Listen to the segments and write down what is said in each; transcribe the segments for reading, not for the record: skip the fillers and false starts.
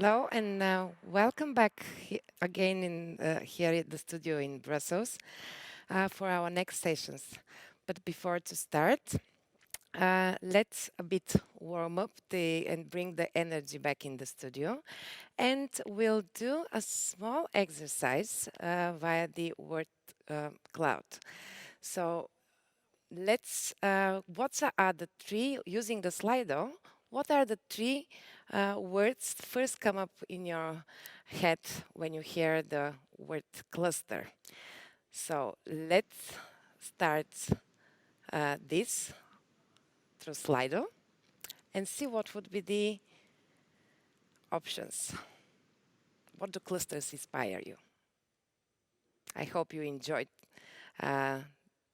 Hello and welcome back again here at the studio in Brussels for our next sessions. But before to start, let's a bit warm up and bring the energy back in the studio. And we'll do a small exercise via the word cloud. So what are the three, using the Slido, what are the three words first come up in your head when you hear the word cluster? So let's start this through Slido and see what would be the options. What do clusters inspire you? I hope you enjoyed uh,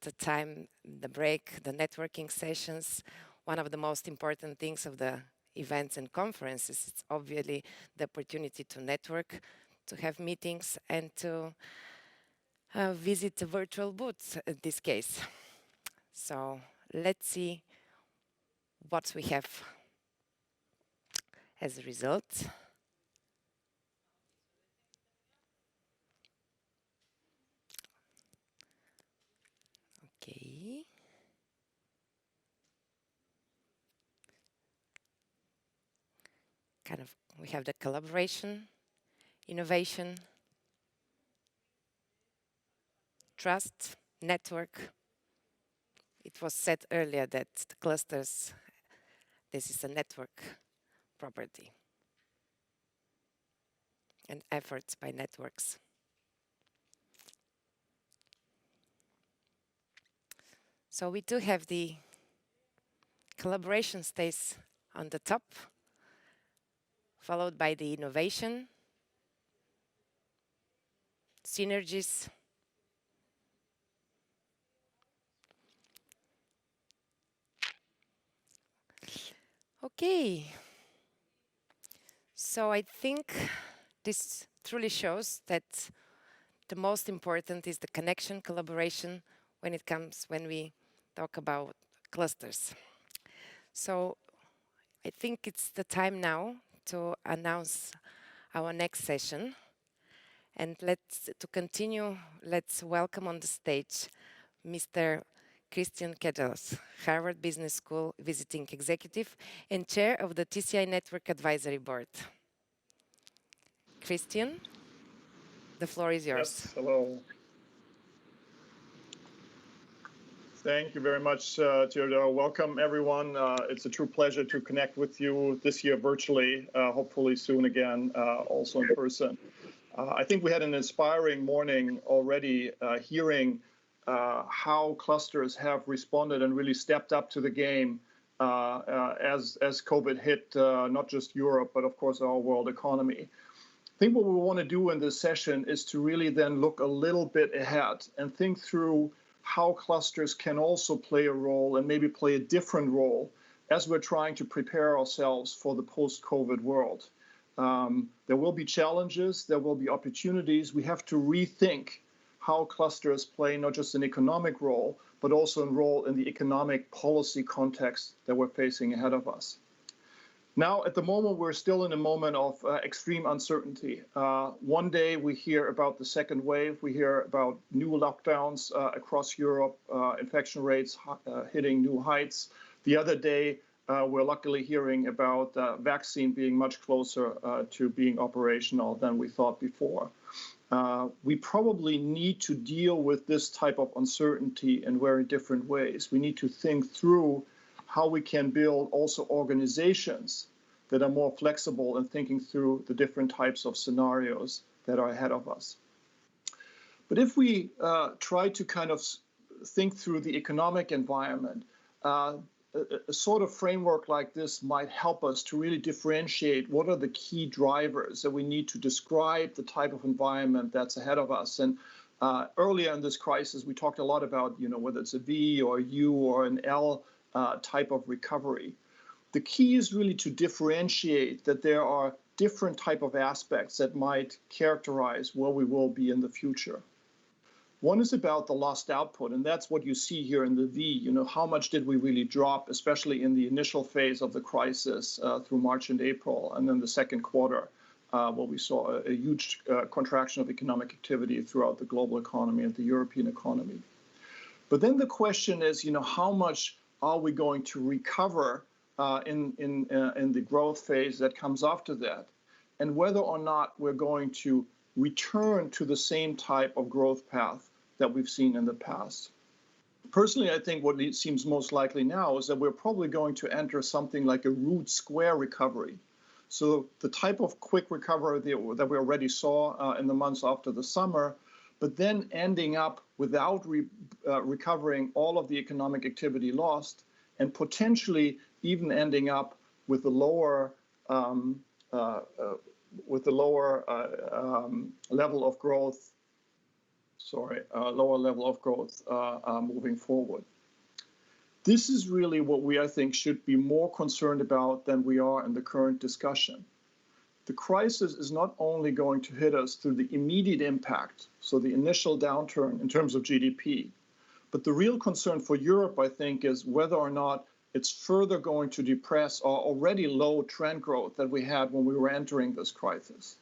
the time, the break, the networking sessions. One of the most important things of the events and conferences is obviously the opportunity to network, to have meetings, and to visit the virtual booths in this case. So let's see what we have as a result. Okay. We have the collaboration, innovation, trust, network. It was said earlier that the clusters, this is a network property and efforts by networks. So we do have the collaboration stays on the top, followed by the innovation, synergies, okay. So I think this truly shows that the most important is the connection, collaboration when we talk about clusters. So I think it's the time now to announce our next session. And to continue, let's welcome on the stage Mr. Christian Kettles, Harvard Business School visiting executive and chair of the TCI Network Advisory Board. Christian, the floor is yours. Yes, hello. Thank you very much, Theodore. Welcome, everyone. It's a true pleasure to connect with you this year virtually, hopefully soon again, also in person. I think we had an inspiring morning already hearing how clusters have responded and really stepped up to the game as COVID hit not just Europe, but of course our world economy. I think what we want to do in this session is to really then look a little bit ahead and think through how clusters can also play a role and maybe play a different role as we're trying to prepare ourselves for the post-COVID world. There will be challenges, there will be opportunities. We have to rethink how clusters play not just an economic role, but also a role in the economic policy context that we're facing ahead of us. Now, at the moment, we're still in a moment of extreme uncertainty. One day we hear about the second wave, we hear about new lockdowns across Europe, infection rates hitting new heights. The other day, we're luckily hearing about vaccine being much closer to being operational than we thought before. We probably need to deal with this type of uncertainty in very different ways. We need to think through how we can build also organizations that are more flexible in thinking through the different types of scenarios that are ahead of us. But if we try to kind of think through the economic environment, a sort of framework like this might help us to really differentiate what are the key drivers that we need to describe the type of environment that's ahead of us. And earlier in this crisis, we talked a lot about, whether it's a V or a U or an L type of recovery. The key is really to differentiate that there are different type of aspects that might characterize where we will be in the future. One is about the lost output, and that's what you see here in the V. How much did we really drop, especially in the initial phase of the crisis through March and April, and then the second quarter where we saw a huge contraction of economic activity throughout the global economy and the European economy. But then the question is, how much are we going to recover in the growth phase that comes after that, and whether or not we're going to return to the same type of growth path that we've seen in the past. Personally, I think what seems most likely now is that we're probably going to enter something like a root square recovery. So the type of quick recovery that we already saw in the months after the summer, but then ending up without recovering all of the economic activity lost, and potentially even ending up with a lower level of growth. Lower level of growth moving forward. This is really what we, I think, should be more concerned about than we are in the current discussion. The crisis is not only going to hit us through the immediate impact, so the initial downturn in terms of GDP, but the real concern for Europe, I think, is whether or not it's further going to depress our already low trend growth that we had when we were entering this crisis.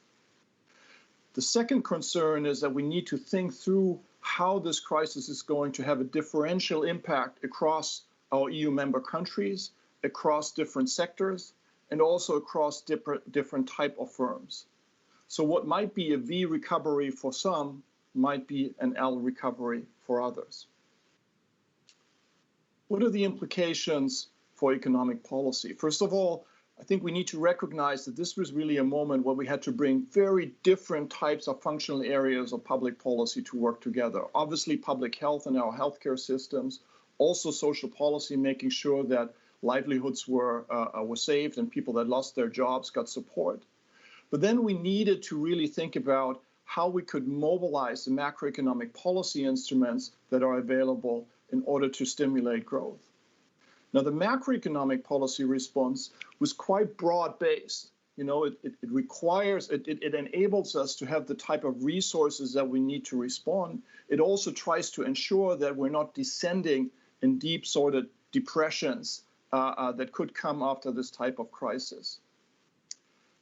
The second concern is that we need to think through how this crisis is going to have a differential impact across our EU member countries, across different sectors, and also across different type of firms. So what might be a V recovery for some might be an L recovery for others. What are the implications for economic policy? First of all, I think we need to recognize that this was really a moment where we had to bring very different types of functional areas of public policy to work together. Obviously, public health and our healthcare systems, also social policy, making sure that livelihoods were saved and people that lost their jobs got support. But then we needed to really think about how we could mobilize the macroeconomic policy instruments that are available in order to stimulate growth. Now, the macroeconomic policy response was quite broad-based. It enables us to have the type of resources that we need to respond. It also tries to ensure that we're not descending in deep sort of depressions that could come after this type of crisis.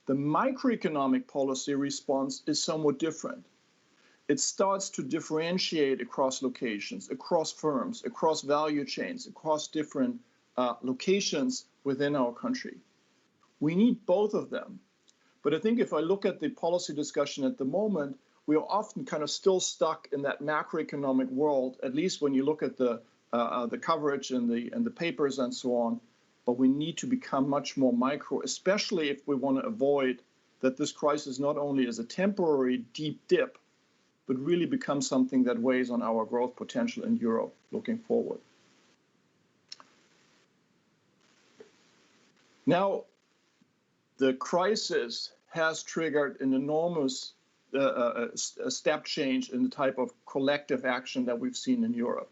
The microeconomic policy response is somewhat different. It starts to differentiate across locations, across firms, across value chains, across different locations within our country. We need both of them. But I think if I look at the policy discussion at the moment, we are often kind of still stuck in that macroeconomic world, at least when you look at the coverage and the papers and so on. But we need to become much more micro, especially if we want to avoid that this crisis not only is a temporary deep dip, but really becomes something that weighs on our growth potential in Europe looking forward. Now, the crisis has triggered an enormous step change in the type of collective action that we've seen in Europe.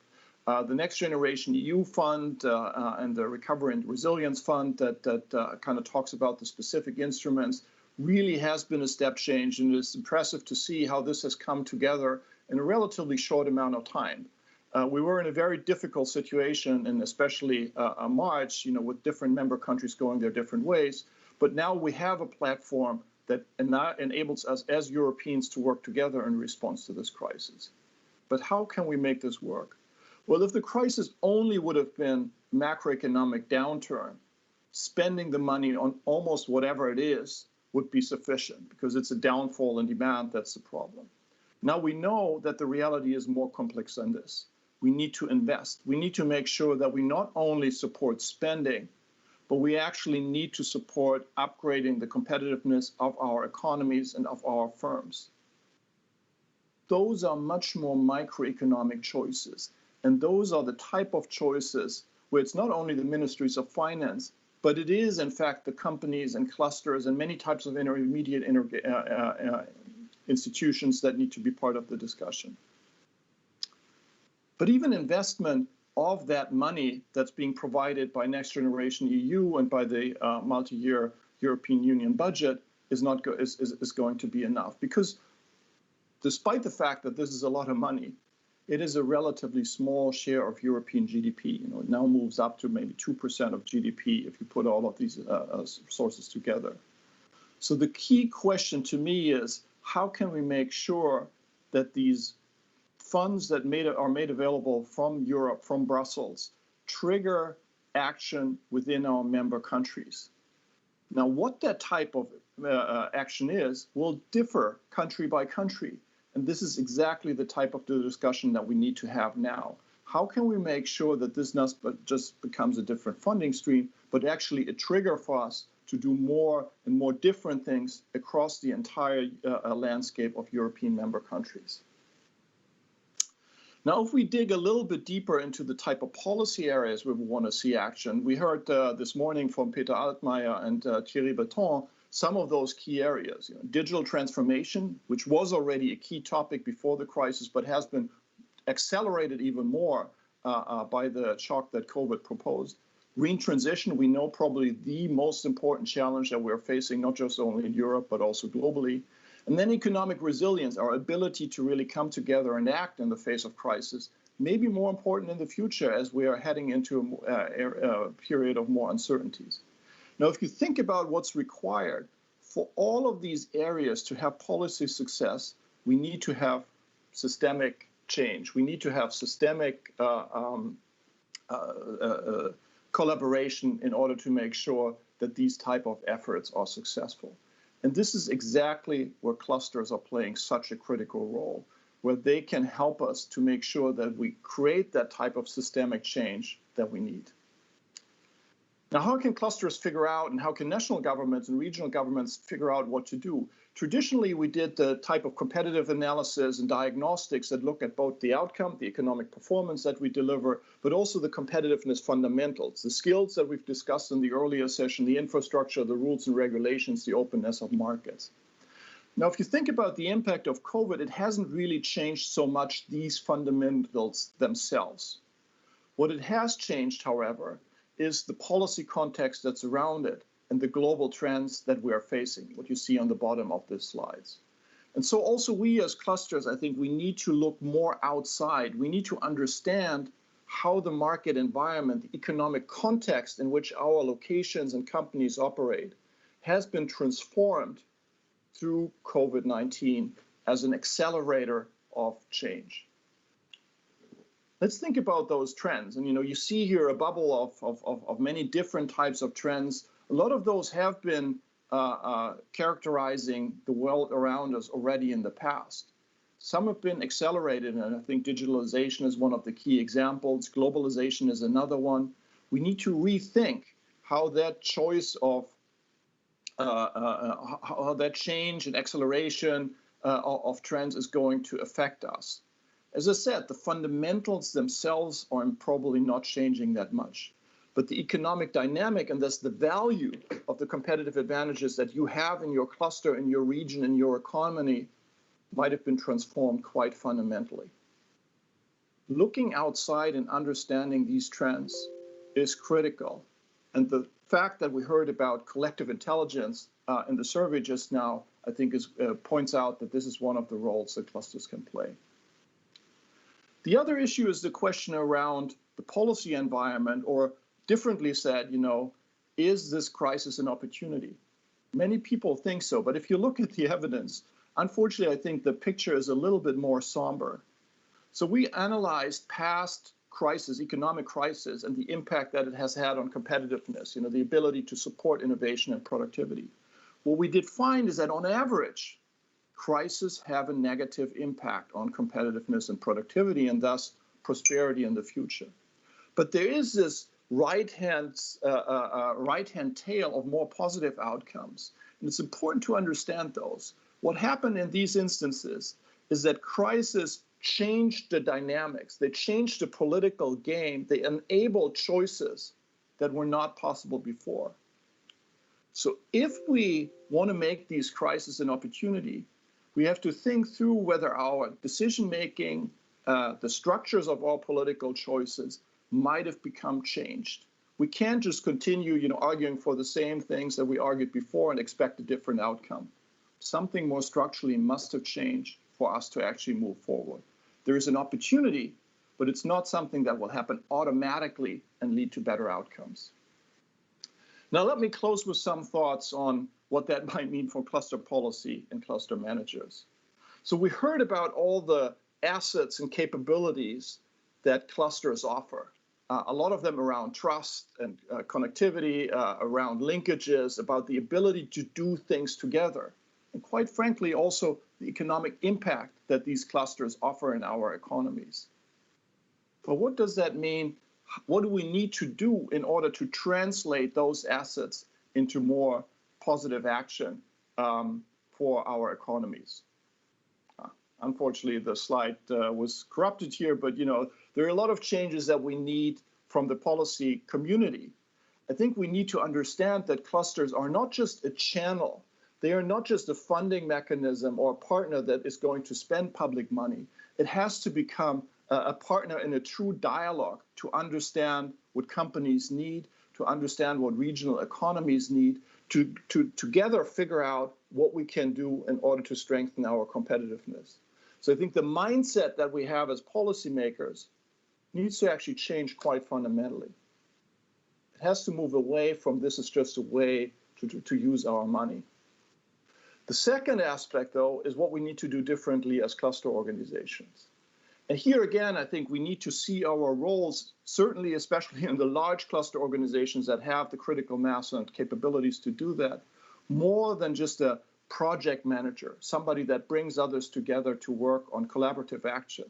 The Next Generation EU Fund and the Recovery and Resilience Fund that kind of talks about the specific instruments really has been a step change, and it's impressive to see how this has come together in a relatively short amount of time. We were in a very difficult situation, and especially March, with different member countries going their different ways. But now we have a platform that enables us as Europeans to work together in response to this crisis. But how can we make this work? Well, if the crisis only would have been macroeconomic downturn, spending the money on almost whatever it is would be sufficient, because it's a downfall in demand that's the problem. Now we know that the reality is more complex than this. We need to invest. We need to make sure that we not only support spending, but we actually need to support upgrading the competitiveness of our economies and of our firms. Those are much more microeconomic choices. And those are the type of choices where it's not only the ministries of finance, but it is, in fact, the companies and clusters and many types of intermediate institutions that need to be part of the discussion. But even investment of that money that's being provided by Next Generation EU and by the multi-year European Union budget is going to be enough. Because despite the fact that this is a lot of money, it is a relatively small share of European GDP. It now moves up to maybe 2% of GDP if you put all of these sources together. So the key question to me is, how can we make sure that these funds that are made available from Europe, from Brussels, trigger action within our member countries? Now, what that type of action is will differ country by country. And this is exactly the type of discussion that we need to have now. How can we make sure that this not just becomes a different funding stream, but actually a trigger for us to do more and more different things across the entire landscape of European member countries? Now, if we dig a little bit deeper into the type of policy areas where we want to see action, we heard this morning from Peter Altmaier and Thierry Breton some of those key areas. Digital transformation, which was already a key topic before the crisis, but has been accelerated even more by the shock that COVID proposed. Green transition, we know probably the most important challenge that we're facing, not just only in Europe, but also globally. And then economic resilience, our ability to really come together and act in the face of crisis, may be more important in the future as we are heading into a period of more uncertainties. Now, if you think about what's required for all of these areas to have policy success, we need to have systemic change. We need to have systemic collaboration in order to make sure that these type of efforts are successful. And this is exactly where clusters are playing such a critical role, where they can help us to make sure that we create that type of systemic change that we need. Now, how can clusters figure out, and how can national governments and regional governments figure out what to do? Traditionally, we did the type of competitive analysis and diagnostics that look at both the outcome, the economic performance that we deliver, but also the competitiveness fundamentals, the skills that we've discussed in the earlier session, the infrastructure, the rules and regulations, the openness of markets. Now, if you think about the impact of COVID, it hasn't really changed so much these fundamentals themselves. What it has changed, however, is the policy context that's around it and the global trends that we are facing, what you see on the bottom of these slides. And so also we as clusters, I think we need to look more outside. We need to understand how the market environment, the economic context in which our locations and companies operate has been transformed through COVID-19 as an accelerator of change. Let's think about those trends. And you see here a bubble of many different types of trends. A lot of those have been characterizing the world around us already in the past. Some have been accelerated, and I think digitalization is one of the key examples. Globalization is another one. We need to rethink how that choice of how that change and acceleration of trends is going to affect us. As I said, the fundamentals themselves are probably not changing that much. But the economic dynamic, and thus the value of the competitive advantages that you have in your cluster, in your region, in your economy, might have been transformed quite fundamentally. Looking outside and understanding these trends is critical. And the fact that we heard about collective intelligence in the survey just now, I think points out that this is one of the roles that clusters can play. The other issue is the question around the policy environment, or differently said, is this crisis an opportunity? Many people think so, but if you look at the evidence, unfortunately, I think the picture is a little bit more somber. So we analyzed past crises, economic crisis, and the impact that it has had on competitiveness, the ability to support innovation and productivity. What we did find is that on average, crises have a negative impact on competitiveness and productivity, and thus prosperity in the future. But there is this right-hand tail of more positive outcomes, and it's important to understand those. What happened in these instances is that crises changed the dynamics, they changed the political game, they enabled choices that were not possible before. So if we want to make these crises an opportunity, we have to think through whether our decision-making, the structures of our political choices might have become changed. We can't just continue, arguing for the same things that we argued before and expect a different outcome. Something more structurally must have changed for us to actually move forward. There is an opportunity, but it's not something that will happen automatically and lead to better outcomes. Now, let me close with some thoughts on what that might mean for cluster policy and cluster managers. So we heard about all the assets and capabilities that clusters offer. A lot of them around trust and connectivity, around linkages, about the ability to do things together. And quite frankly, also the economic impact that these clusters offer in our economies. But what does that mean? What do we need to do in order to translate those assets into more positive action for our economies? Unfortunately, the slide was corrupted here, but there are a lot of changes that we need from the policy community. I think we need to understand that clusters are not just a channel. They are not just a funding mechanism or a partner that is going to spend public money. It has to become a partner in a true dialogue to understand what companies need, to understand what regional economies need, to together figure out what we can do in order to strengthen our competitiveness. So I think the mindset that we have as policymakers needs to actually change quite fundamentally. It has to move away from this is just a way to use our money. The second aspect, though, is what we need to do differently as cluster organizations. And here again, I think we need to see our roles, certainly especially in the large cluster organizations that have the critical mass and capabilities to do that, more than just a project manager, somebody that brings others together to work on collaborative action.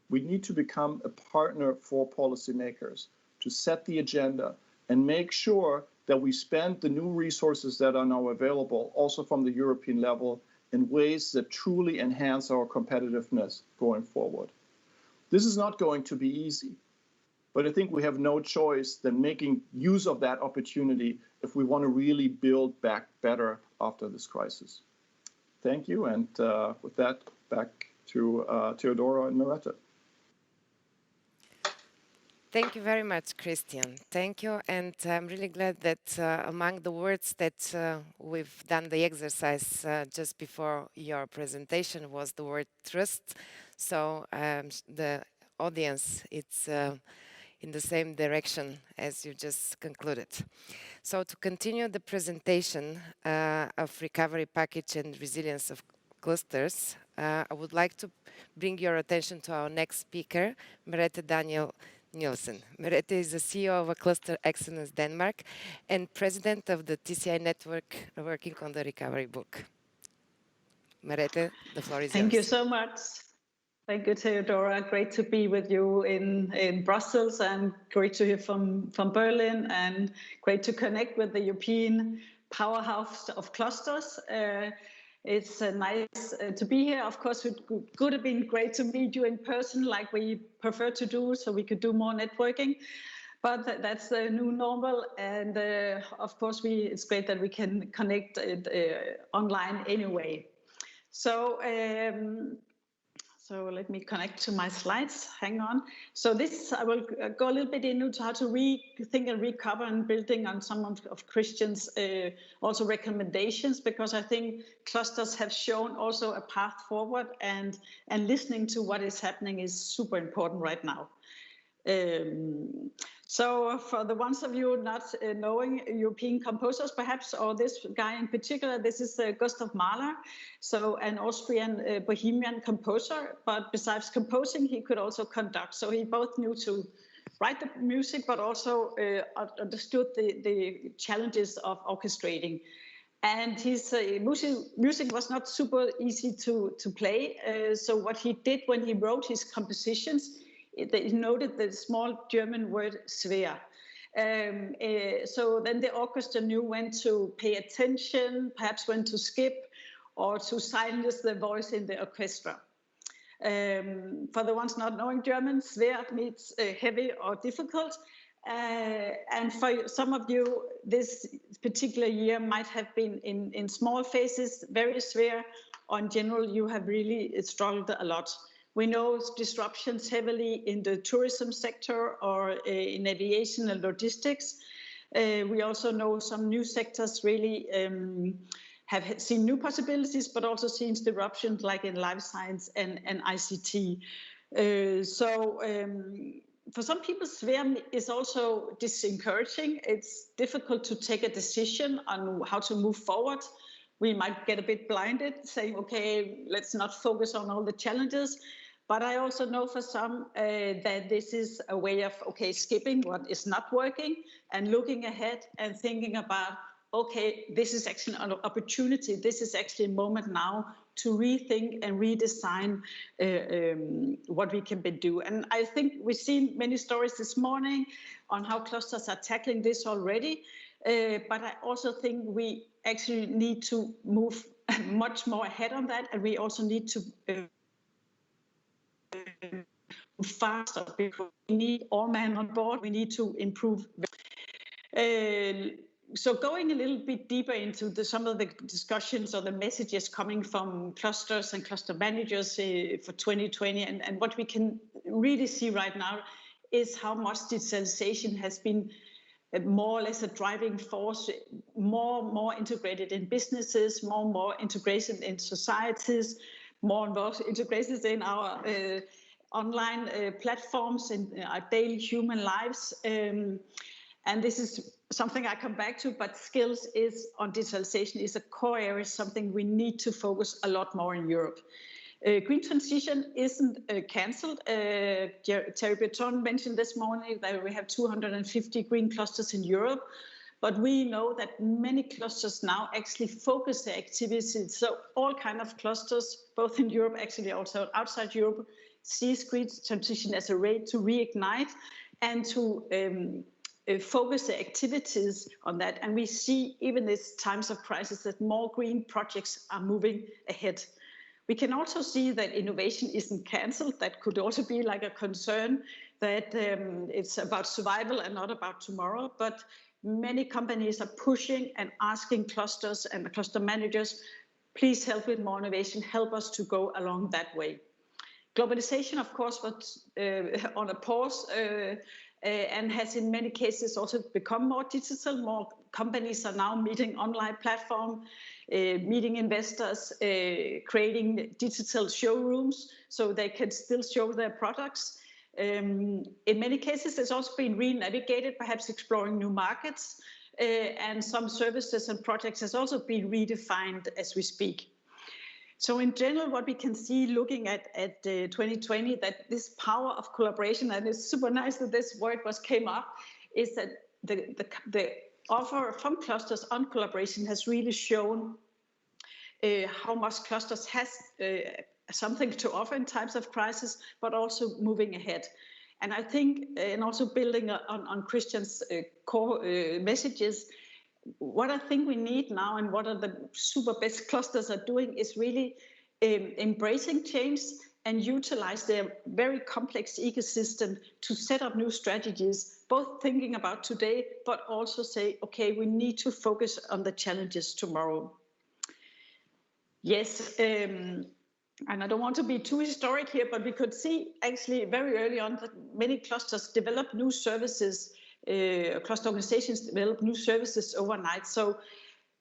We need to become a partner for policymakers to set the agenda and make sure that we spend the new resources that are now available, also from the European level, in ways that truly enhance our competitiveness going forward. This is not going to be easy, but I think we have no choice than making use of that opportunity if we want to really build back better after this crisis. Thank you, and with that, back to Theodora and Merete. Thank you very much, Christian. Thank you, and I'm really glad that among the words that we've done the exercise just before your presentation was the word trust. So the audience, it's in the same direction as you just concluded. So to continue the presentation of recovery package and resilience of clusters, I would like to bring your attention to our next speaker, Merete Daniel Nielsen. Merete is the CEO of a Cluster Excellence Denmark and president of the TCI network working on the recovery book. Merete, the floor is yours. Thank you so much. Thank you, Theodora. Great to be with you in Brussels, and great to hear from Berlin, and great to connect with the European powerhouse of clusters. It's nice to be here. Of course, it could have been great to meet you in person like we prefer to do, so we could do more networking. But that's the new normal. And of course, it's great that we can connect online anyway. So let me connect to my slides. Hang on. So this, I will go a little bit into how to rethink and recover, and building on some of Christian's also recommendations, because I think clusters have shown also a path forward, and listening to what is happening is super important right now. So for the ones of you not knowing European composers perhaps, or this guy in particular, this is Gustav Mahler, so an Austrian bohemian composer, but besides composing, he could also conduct. So he both knew to write the music, but also understood the challenges of orchestrating. And his music was not super easy to play. So what he did when he wrote his compositions, he noted the small German word schwer. So then the orchestra knew when to pay attention, perhaps when to skip, or to silence the voice in the orchestra. For the ones not knowing German, schwer means heavy or difficult. And for some of you, this particular year might have been in small phases, very schwer, or in general, you have really struggled a lot. We know disruptions heavily in the tourism sector or in aviation and logistics. We also know some new sectors really have seen new possibilities, but also seen disruptions like in life science and ICT. for some people, SWERM is also disencouraging. It's difficult to take a decision on how to move forward. We might get a bit blinded, saying, okay, let's not focus on all the challenges. But I also know for some that this is a way of, okay, skipping what is not working and looking ahead and thinking about, okay, this is actually an opportunity. This is actually a moment now to rethink and redesign what we can do. And I think we've seen many stories this morning on how clusters are tackling this already. But I also think we actually need to move much more ahead on that. And we also need to faster because we need all men on board. We need to improve. So going a little bit deeper into some of the discussions or the messages coming from clusters and cluster managers for 2020, and what we can really see right now is how much digitalization has been more or less a driving force, more integrated in businesses, more integration in societies, more and more integrated in our online platforms in our daily human lives. And this is something I come back to, but skills on digitalization is a core area, something we need to focus a lot more in Europe. Green transition isn't cancelled. Terry Breton mentioned this morning that we have 250 green clusters in Europe, but we know that many clusters now actually focus their activities. So all kinds of clusters, both in Europe, actually also outside Europe, sees green transition as a way to reignite and to focus the activities on that. And we see, even in times of crisis, that more green projects are moving ahead. We can also see that innovation isn't cancelled. That could also be like a concern that it's about survival and not about tomorrow. But many companies are pushing and asking clusters and the cluster managers, please help with more innovation, help us to go along that way. Globalization, of course, was on a pause and has in many cases also become more digital. More companies are now meeting online platform, meeting investors, creating digital showrooms so they can still show their products. In many cases, it's also been re-navigated, perhaps exploring new markets, and some services and projects has also been redefined as we speak. So in general, what we can see looking at 2020, that this power of collaboration, and it's super nice that this word came up, is that the offer from clusters on collaboration has really shown how much clusters has something to offer in times of crisis, but also moving ahead. And I think, and also building on Christian's core messages, what I think we need now and what are the super best clusters are doing is really embracing change and utilize their very complex ecosystem to set up new strategies, both thinking about today, but also say, okay, we need to focus on the challenges tomorrow. Yes, and I don't want to be too historic here, but we could see actually very early on that many clusters develop new services, cluster organizations develop new services overnight. So,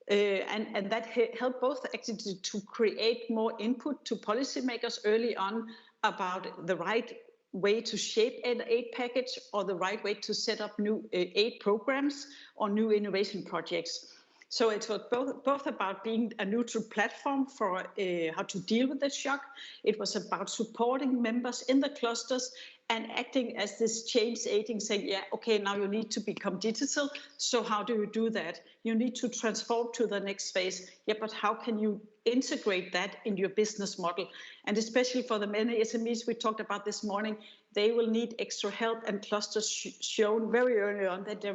and that helped both actually to create more input to policymakers early on about the right way to shape an aid package or the right way to set up new aid programs or new innovation projects. So it was both about being a neutral platform for how to deal with the shock. It was about supporting members in the clusters and acting as this change agent, saying, yeah, okay, now you need to become digital. So how do you do that? You need to transform to the next phase. Yeah, but how can you integrate that in your business model? And especially for the many SMEs we talked about this morning, they will need extra help, and clusters shown very early on that they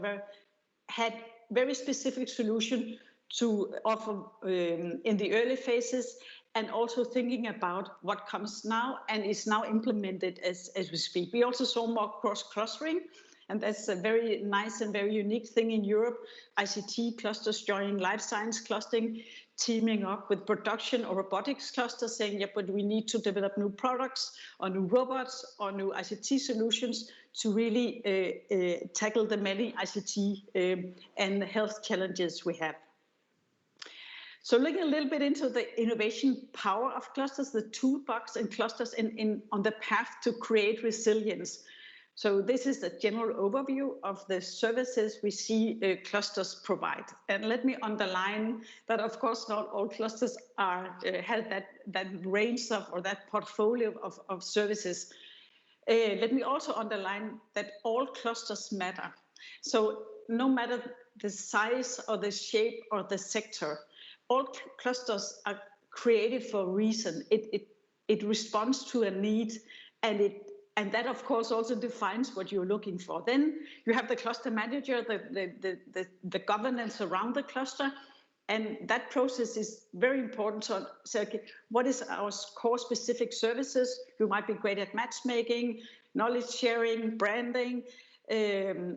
had very specific solution to offer in the early phases, and also thinking about what comes now and is now implemented as we speak. We also saw more cross-clustering, and that's a very nice and very unique thing in Europe. ICT clusters joining life science clustering, teaming up with production or robotics clusters, saying, yeah, but we need to develop new products or new robots or new ICT solutions to really tackle the many ICT and health challenges we have. So looking a little bit into the innovation power of clusters, the toolbox and clusters on the path to create resilience. So this is the general overview of the services we see clusters provide. And let me underline that, of course, not all clusters are have that range of or that portfolio of services. Let me also underline that all clusters matter. So no matter the size or the shape or the sector, all clusters are created for a reason. It responds to a need, and that, of course, also defines what you're looking for. Then you have the cluster manager, the governance around the cluster, and that process is very important to say, okay, what is our core specific services? You might be great at matchmaking, knowledge sharing, branding,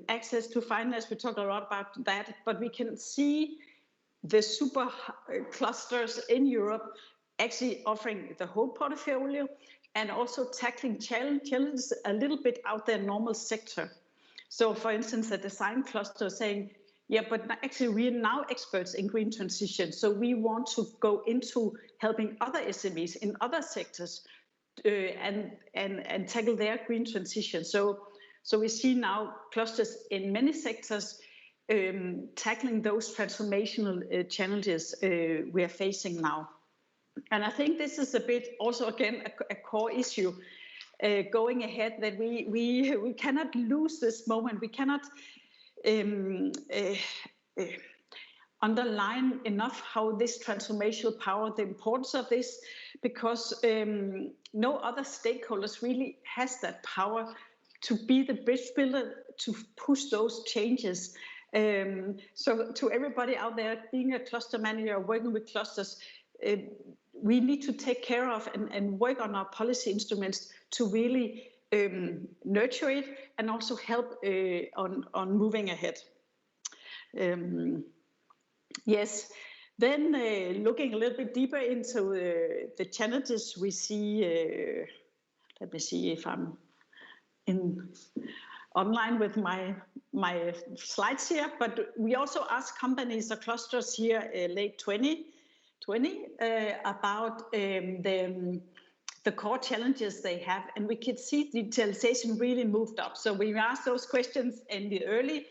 access to finance. We talk a lot about that, but we can see the super clusters in Europe actually offering the whole portfolio and also tackling challenges a little bit out their normal sector. So for instance, a design cluster saying, yeah, but actually we're now experts in green transition. So we want to go into helping other SMEs in other sectors and tackle their green transition. So we see now clusters in many sectors tackling those transformational challenges we are facing now. And I think this is a bit also, again, a core issue going ahead, that we cannot lose this moment. We cannot underline enough how this transformational power, the importance of this, because no other stakeholders really has that power to be the bridge builder, to push those changes. So to everybody out there, being a cluster manager, working with clusters, we need to take care of and work on our policy instruments to really nurture it and also help on moving ahead. Yes, then looking a little bit deeper into the challenges we see, let me see if I'm online with my slides here, but we also asked companies or clusters here late 2020 about the core challenges they have, and we could see digitalization really moved up. So we asked those questions in the early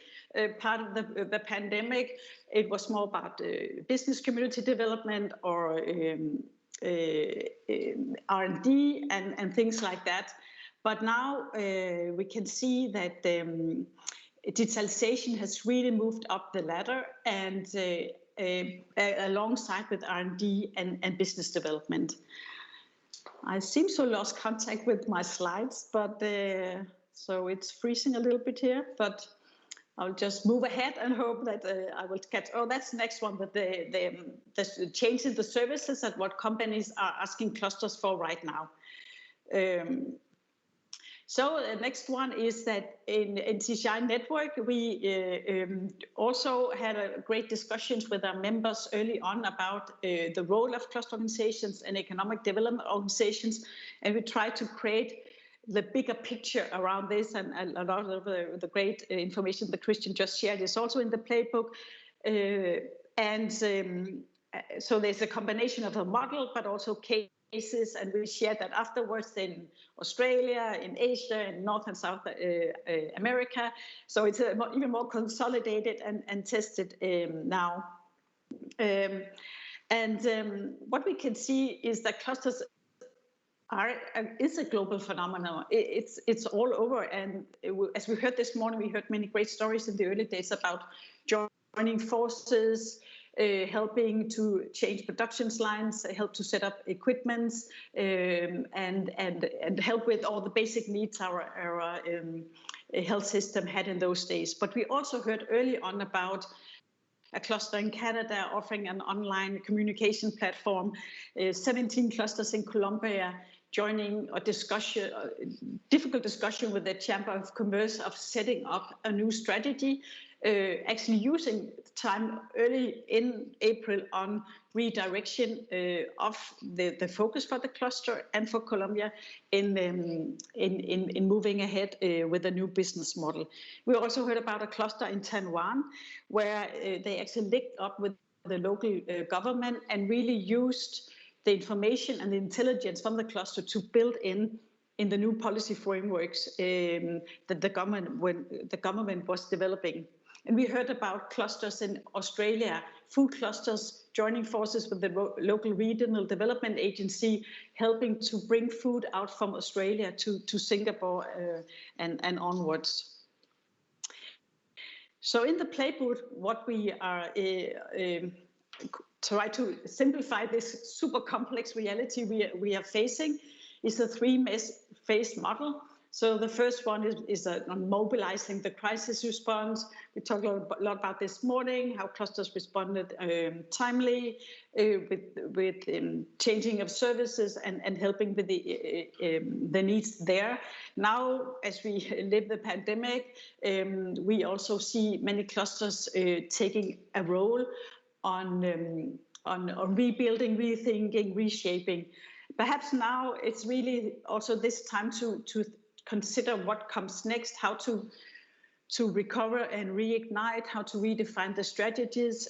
part of the pandemic. It was more about business community development or R&D and things like that. But now we can see that digitalization has really moved up the ladder, and alongside with R&D and business development. I seem to lost contact with my slides, but so it's freezing a little bit here, but I'll just move ahead and hope that I will catch. Oh, that's the next one, but the change in the services and what companies are asking clusters for right now. So the next one is that in TCI Network, we also had a great discussions with our members early on about the role of cluster organizations and economic development organizations. And we tried to create the bigger picture around this, and a lot of the great information that Christian just shared is also in the playbook. So there's a combination of a model, but also cases, and we shared that afterwards in Australia, in Asia, in North and South America. So it's even more consolidated and tested now. What we can see is that clusters is a global phenomenon. It's all over, and as we heard this morning, we heard many great stories in the early days about joining forces, helping to change production lines, help to set up equipment, and help with all the basic needs our health system had in those days. But we also heard early on about a cluster in Canada offering an online communication platform, 17 clusters in Colombia joining a discussion, difficult discussion with the Chamber of Commerce of setting up a new strategy, actually using time early in April on redirection of the focus for the cluster and for Colombia in moving ahead with a new business model. We also heard about a cluster in Taiwan where they actually linked up with the local government and really used the information and the intelligence from the cluster to build in in the new policy frameworks that the government was developing. And we heard about clusters in Australia, food clusters joining forces with the local regional development agency, helping to bring food out from Australia to Singapore and onwards. So in the playbook, what we are try to simplify this super complex reality we are facing is a three-phase model. So the first one is on mobilizing the crisis response. We talked a lot about this morning, how clusters responded timely with changing of services and helping with the needs there. Now, as we live the pandemic, we also see many clusters taking a role on rebuilding, rethinking, reshaping. Perhaps now it's really also this time to consider what comes next, how to recover and reignite, how to redefine the strategies,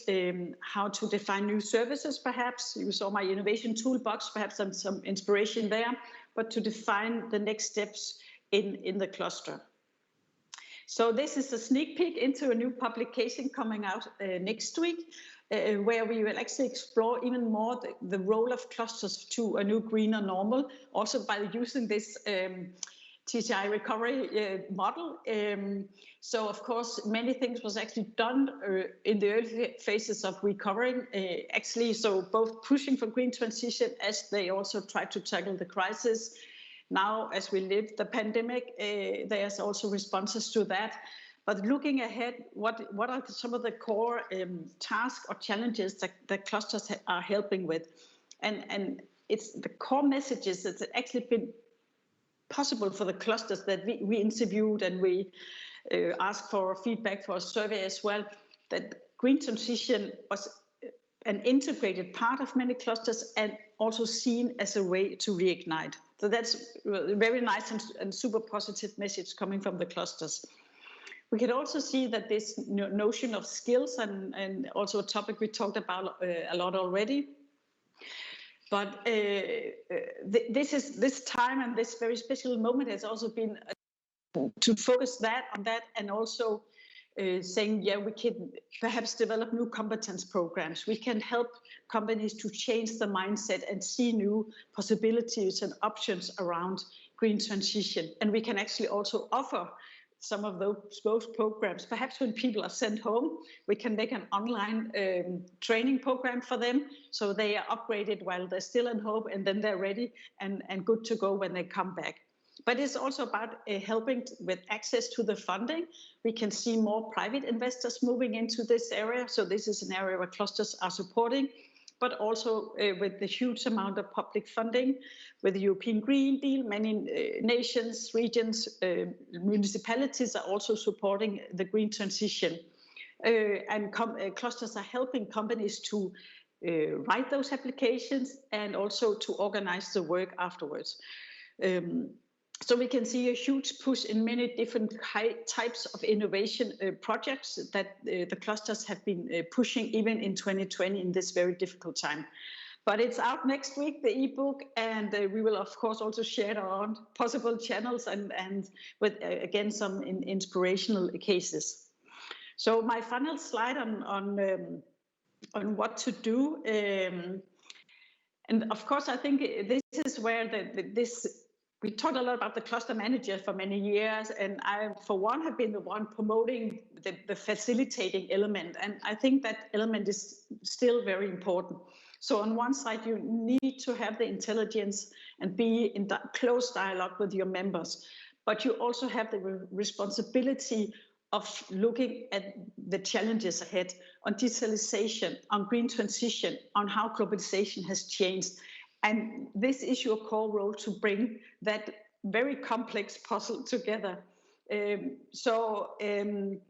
how to define new services, perhaps. You saw my innovation toolbox, perhaps some inspiration there, but to define the next steps in the cluster. So this is a sneak peek into a new publication coming out next week, where we will actually explore even more the role of clusters to a new greener normal, also by using this TCI recovery model. So of course, many things was actually done in the early phases of recovering, actually, so both pushing for green transition as they also try to tackle the crisis. Now, as we live the pandemic, there's also responses to that. But looking ahead, what are some of the core tasks or challenges that clusters are helping with? And it's the core messages that's actually been possible for the clusters that we interviewed, and we asked for feedback for a survey as well, that green transition was an integrated part of many clusters and also seen as a way to reignite. So that's a very nice and super positive message coming from the clusters. We can also see that this notion of skills and also a topic we talked about a lot already. But this time and this very special moment has also been to focus on that and also saying, yeah, we can perhaps develop new competence programs. We can help companies to change the mindset and see new possibilities and options around green transition. And we can actually also offer some of those programs. Perhaps when people are sent home, we can make an online training program for them, so they are upgraded while they're still at home, and then they're ready and good to go when they come back. But it's also about helping with access to the funding. We can see more private investors moving into this area. So this is an area where clusters are supporting, but also with the huge amount of public funding, with the European Green Deal, many nations, regions, municipalities are also supporting the green transition. And clusters are helping companies to write those applications and also to organize the work afterwards. So we can see a huge push in many different types of innovation projects that the clusters have been pushing even in 2020 in this very difficult time. But it's out next week, the ebook, and we will of course also share it on possible channels and with again some inspirational cases. So my final slide on what to do, and of course I think this is where we talked a lot about the cluster manager for many years, and I, for one, have been the one promoting the facilitating element, and I think that element is still very important. So on one side, you need to have the intelligence and be in close dialogue with your members, but you also have the responsibility of looking at the challenges ahead on digitalization, on green transition, on how globalization has changed. And this is your core role to bring that very complex puzzle together. So in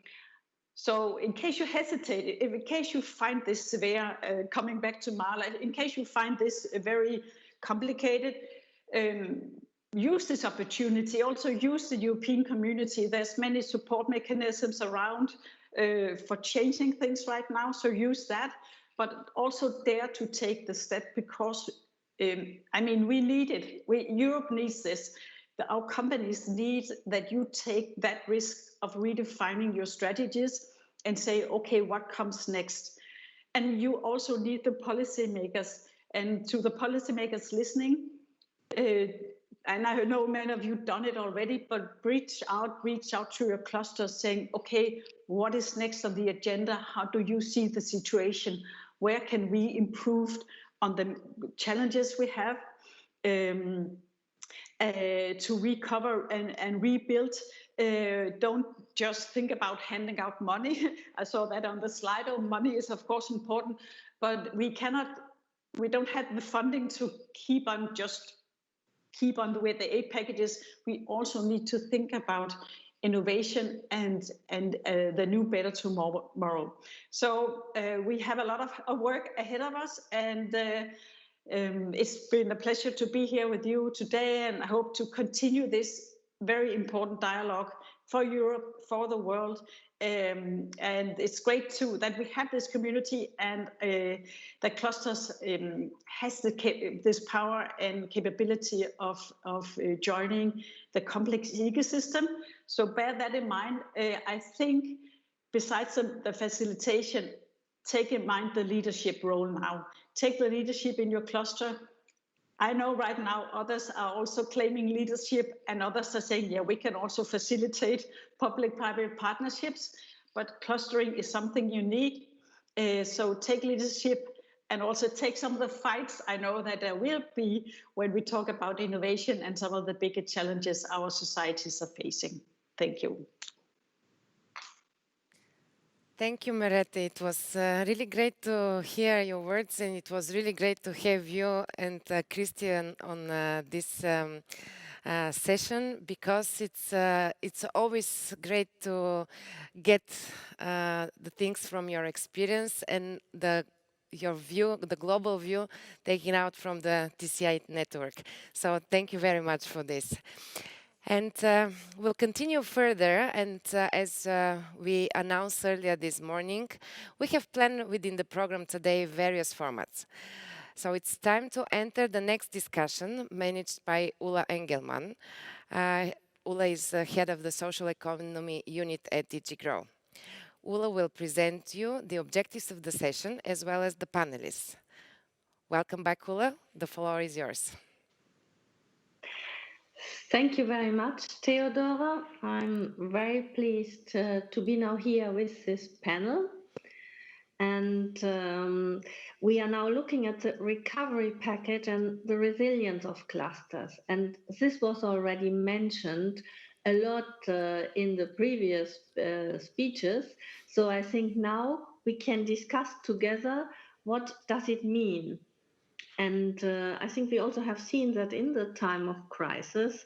case you hesitate, in case you find this severe, coming back to Marla, in case you find this very complicated, use this opportunity. Also use the European community. There's many support mechanisms around for changing things right now. So use that, but also dare to take the step, because I mean, we need it. Europe needs this. our companies need that you take that risk of redefining your strategies and say, okay, what comes next? And you also need the policymakers. And to the policymakers listening, and I know many of you done it already, but reach out to your clusters saying, okay, what is next on the agenda? How do you see the situation? Where can we improve on the challenges we have to recover and rebuild? Don't just think about handing out money. I saw that on the slide. Oh, money is of course important, but we don't have the funding to keep on with the aid packages. We also need to think about innovation and the new better tomorrow. So we have a lot of work ahead of us, and it's been a pleasure to be here with you today, and I hope to continue this very important dialogue for Europe, for the world. And it's great too that we have this community, and that clusters has this power and capability of joining the complex ecosystem. So bear that in mind. I think besides the facilitation, take in mind the leadership role now. Take the leadership in your cluster. I know right now others are also claiming leadership, and others are saying, yeah, we can also facilitate public-private partnerships, but clustering is something unique. So take leadership and also take some of the fights I know that there will be when we talk about innovation and some of the bigger challenges our societies are facing. Thank you. Thank you, Merete. It was really great to hear your words, and it was really great to have you and Christian on this session, because it's always great to get the things from your experience and your view, the global view, taken out from the TCI network. So thank you very much for this. And we'll continue further, and as we announced earlier this morning, we have planned within the program today various formats. So it's time to enter the next discussion, managed by Ulla Engelmann. Ulla is head of the social economy unit at DG Grow. Ulla will present you the objectives of the session as well as the panelists. Welcome back, Ulla. The floor is yours. Thank you very much, Theodora. I'm very pleased to be now here with this panel. And we are now looking at the recovery package and the resilience of clusters. And this was already mentioned a lot in the previous speeches. So I think now we can discuss together what does it mean. And I think we also have seen that in the time of crisis,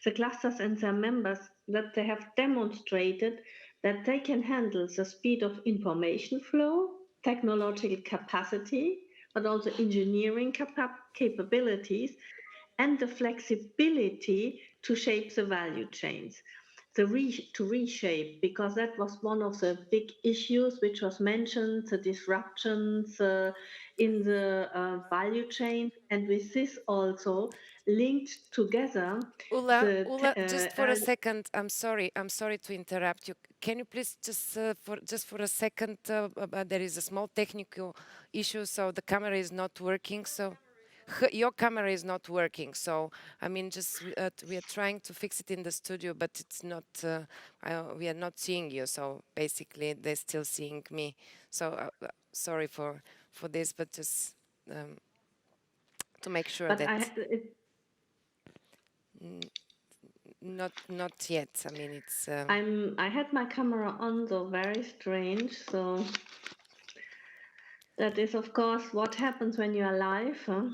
the clusters and their members, that they have demonstrated that they can handle the speed of information flow, technological capacity, but also engineering capabilities, and the flexibility to shape the value chains. To reshape, because that was one of the big issues which was mentioned, the disruptions in the value chain, and with this also linked together. Ulla, just for a second, I'm sorry to interrupt you. Can you please just for a second, there is a small technical issue, so the camera is not working, so your camera is not working, so I mean, just we are trying to fix it in the studio, but it's not. We are not seeing you, so basically they're still seeing me. So sorry for this, but just to make sure but that. Not yet. I mean, it's. I had my camera on, though very strange. So that is, of course, what happens when you are live. Huh?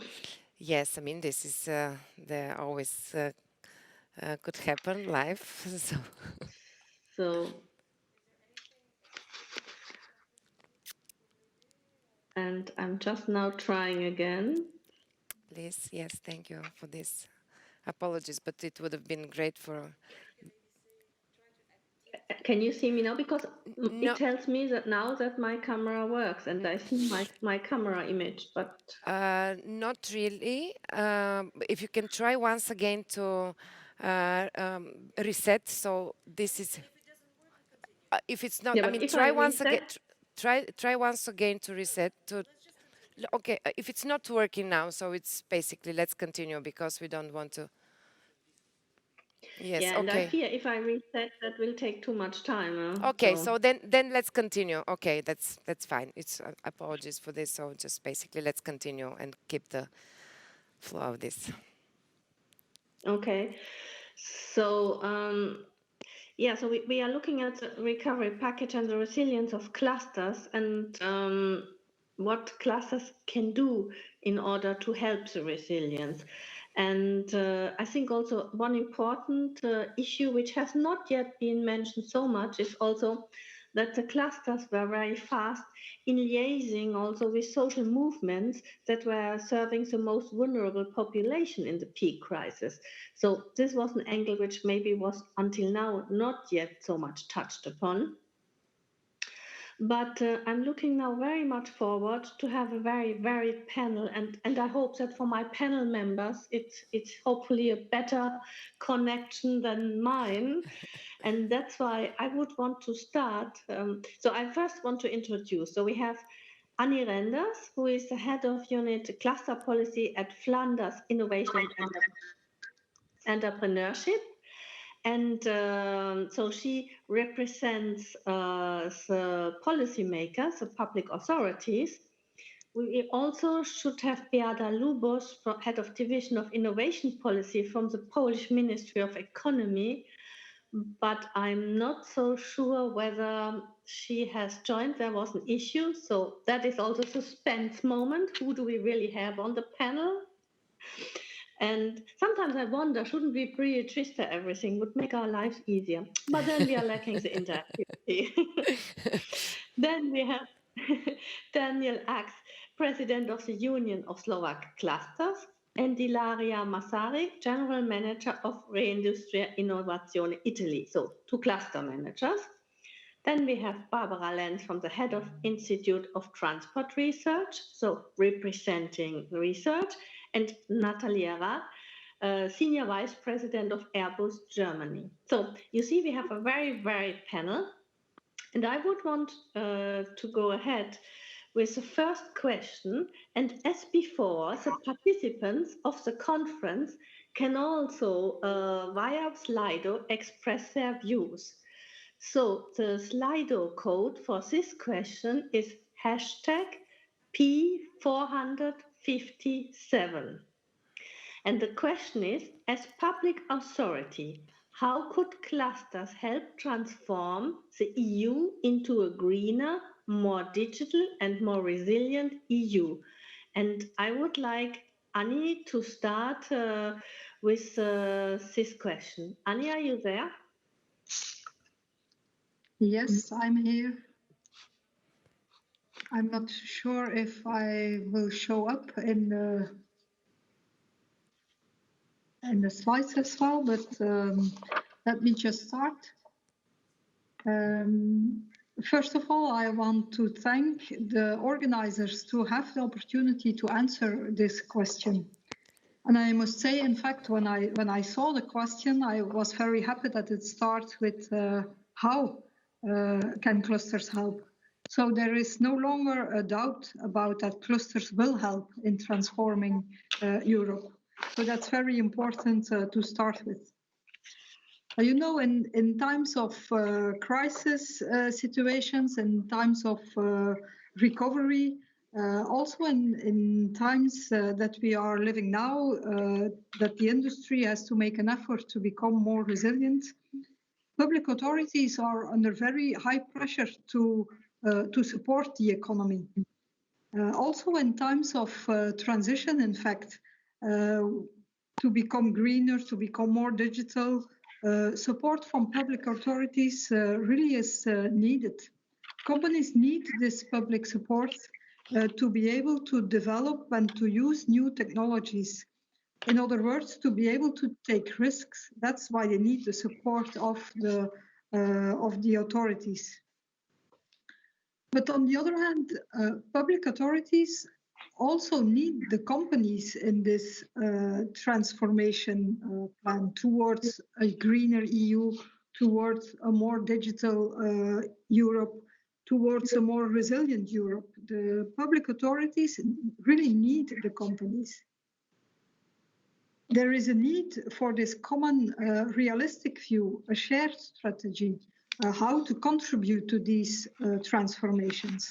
Yes, I mean, this is there always could happen live. So, and I'm just now trying again. Please, yes, thank you for this. Apologies, but it would have been great for. Can you see me now? Because it tells me that now that my camera works and I see my camera image, but not really. If you can try once again to reset. So this is, if it's not, Yeah, I but mean, if I try once again. reset, Try once again to reset. Okay, if it's not working now, so it's basically let's continue because we don't want to. Yes. yeah, and I Okay. fear if I reset, that will take too much time. Okay. So then let's continue. Okay, that's fine. It's apologies for this. So just basically let's continue and keep the flow of this. Okay, so yeah, so we are looking at the recovery package and the resilience of clusters and what clusters can do in order to help the resilience. And I think also one important issue which has not yet been mentioned so much is also that the clusters were very fast in liaising also with social movements that were serving the most vulnerable population in the peak crisis. So this was an angle which maybe was until now not yet so much touched upon. But I'm looking now very much forward to have a very varied panel, and I hope that for my panel members, it's hopefully a better connection than mine, and that's why I would want to start. So I first want to introduce. So we have Annie Renders, who is the head of unit cluster policy at Flanders Innovation and Entrepreneurship. And so she represents the policymakers, the public authorities. We also should have Beata Lubos, head of division of innovation policy from the Polish Ministry of Economy, but I'm not so sure whether she has joined. There was an issue, so that is also a suspense moment. Who do we really have on the panel? And sometimes I wonder, shouldn't we pre-register everything? Would make our lives easier. But then we are lacking the interactivity. Then we have Daniel Ax, president of the Union of Slovak Clusters, and Ilaria Masaryk, general manager of Reindustria Innovazione Italy. So two cluster managers. Then we have Barbara Lenz from the head of Institute of Transport Research, so representing research, and Natalia Rath, Senior Vice President of Airbus Germany. So you see, we have a very varied panel, and I would want to go ahead with the first question. And as before, the participants of the conference can also, via Slido, express their views. So the Slido code for this question is hashtag P457. And the question is, as public authority, how could clusters help transform the EU into a greener, more digital and more resilient EU? And I would like Annie to start with this question. Annie, are you there? Yes, I'm here. I'm not sure if I will show up in the slides as well, but let me just start. First of all, I want to thank the organizers to have the opportunity to answer this question. And I must say, in fact, when I saw the question, I was very happy that it starts with how can clusters help? So there is no longer a doubt about that clusters will help in transforming Europe. So that's very important to start with. You know, in times of crisis situations, in times of recovery, also in times that we are living now, that the industry has to make an effort to become more resilient, public authorities are under very high pressure to support the economy. Also in times of transition, in fact, to become greener, to become more digital, support from public authorities really is needed. Companies need this public support to be able to develop and to use new technologies. In other words, to be able to take risks. That's why they need the support of the authorities. But on the other hand, public authorities also need the companies in this transformation plan towards a greener EU, towards a more digital Europe, towards a more resilient Europe. The public authorities really need the companies. There is a need for this common realistic view, a shared strategy, how to contribute to these transformations.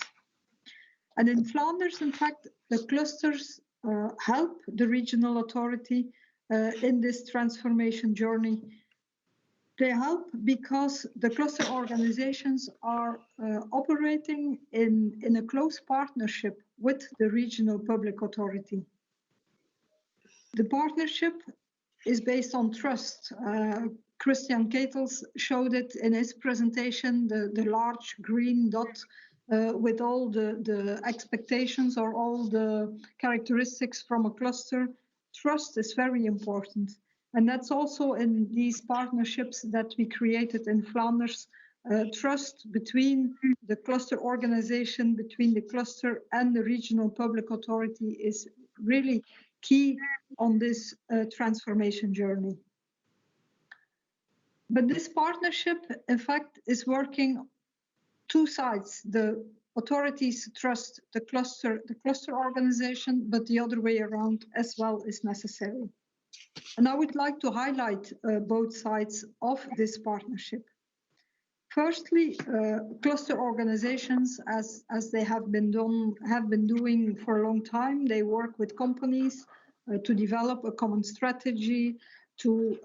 And in Flanders, in fact, the clusters help the regional authority in this transformation journey. They help because the cluster organizations are operating in a close partnership with the regional public authority. The partnership is based on trust. Christian Ketels showed it in his presentation, the large green dot with all the expectations or all the characteristics from a cluster. Trust is very important. And that's also in these partnerships that we created in Flanders. Trust between the cluster organization, between the cluster and the regional public authority is really key on this transformation journey. But this partnership, in fact, is working two sides. The authorities trust the cluster organization, but the other way around as well is necessary. And I would like to highlight both sides of this partnership. Firstly, cluster organizations, as they have been doing for a long time, they work with companies to develop a common strategy, to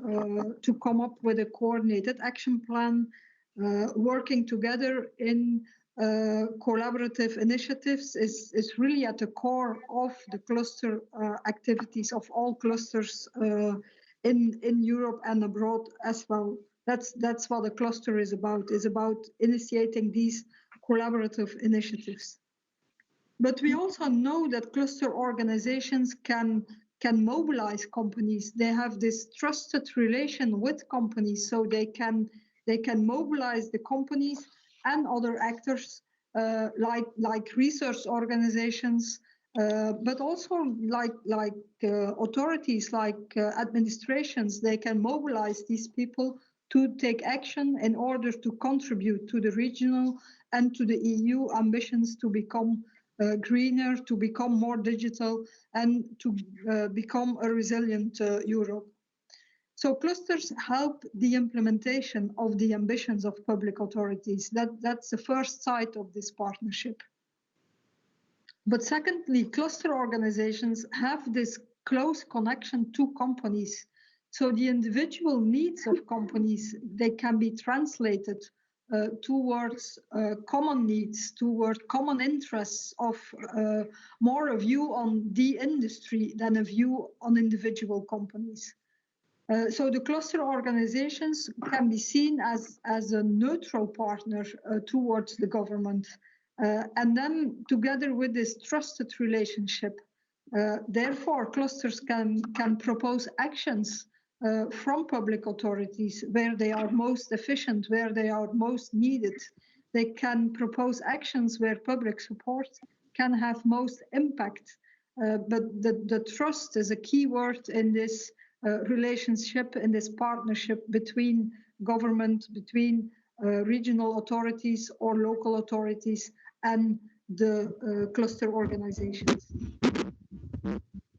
come up with a coordinated action plan, working together in collaborative initiatives is really at the core of the cluster activities of all clusters in Europe and abroad as well. That's what a cluster is about initiating these collaborative initiatives. But we also know that cluster organizations can mobilize companies. They have this trusted relation with companies, so they can mobilize the companies and other actors like research organizations, but also like authorities, like administrations. They can mobilize these people to take action in order to contribute to the regional and to the EU ambitions to become greener, to become more digital, and to become a resilient Europe. So clusters help the implementation of the ambitions of public authorities. That's the first side of this partnership. But secondly, cluster organizations have this close connection to companies. So the individual needs of companies, they can be translated towards common needs, toward common interests of more a view on the industry than a view on individual companies. So the cluster organizations can be seen as a neutral partner towards the government. And then together with this trusted relationship, therefore clusters can propose actions from public authorities where they are most efficient, where they are most needed. They can propose actions where public support can have most impact. But the trust is a key word in this relationship, in this partnership between government, between regional authorities or local authorities and the cluster organizations.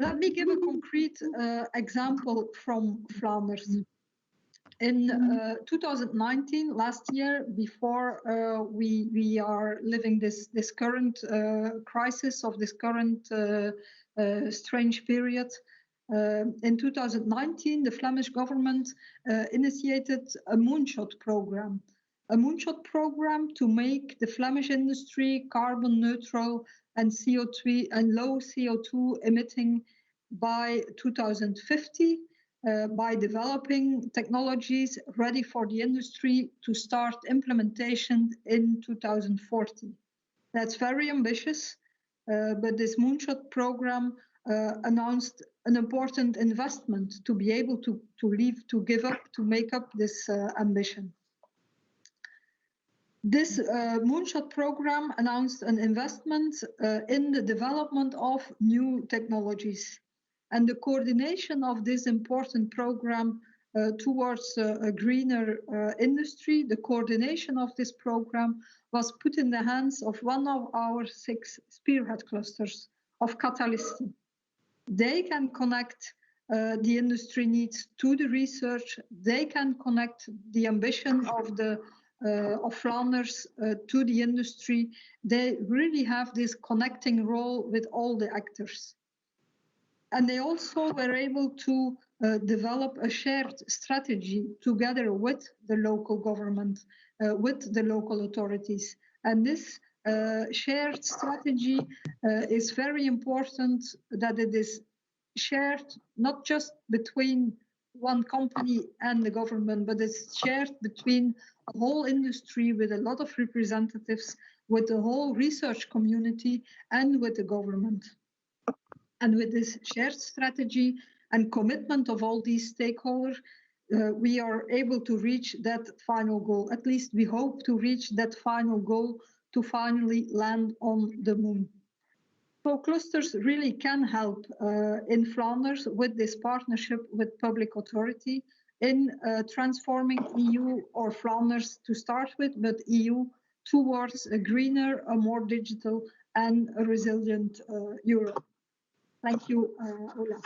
Let me give a concrete example from Flanders. In 2019, last year, before we are living this current crisis of this current strange period, in 2019, the Flemish government initiated a moonshot program. A moonshot program to make the Flemish industry carbon neutral and CO2 and low CO2 emitting by 2050 by developing technologies ready for the industry to start implementation in 2040. That's very ambitious, but this moonshot program announced an important investment to be able to make up this ambition. This Moonshot program announced an investment in the development of new technologies. And the coordination of this important program towards a greener industry, the coordination of this program was put in the hands of one of our 6 spearhead clusters of catalysts. They can connect the industry needs to the research. They can connect the ambition of Flanders to the industry. They really have this connecting role with all the actors. And they also were able to develop a shared strategy together with the local government, with the local authorities. And this shared strategy is very important, that it is shared not just between one company and the government, but it's shared between a whole industry with a lot of representatives, with the whole research community and with the government. And with this shared strategy and commitment of all these stakeholders, we are able to reach that final goal. At least we hope to reach that final goal to finally land on the moon. So clusters really can help in Flanders with this partnership with public authority in transforming EU or Flanders to start with, but EU towards a greener, a more digital and a resilient Europe. Thank you, Ola.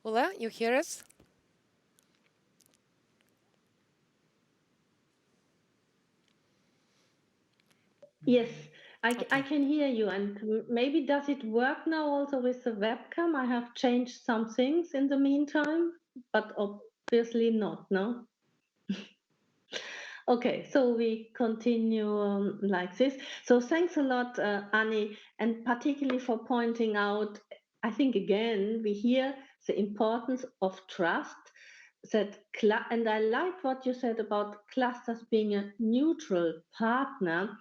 Ola, you hear us? Yes, I can hear you. And maybe does it work now also with the webcam? I have changed some things in the meantime, but obviously not, no? Okay, so we continue like this. So thanks a lot, Annie, and particularly for pointing out, I think again, we hear the importance of trust. And I like what you said about clusters being a neutral partner.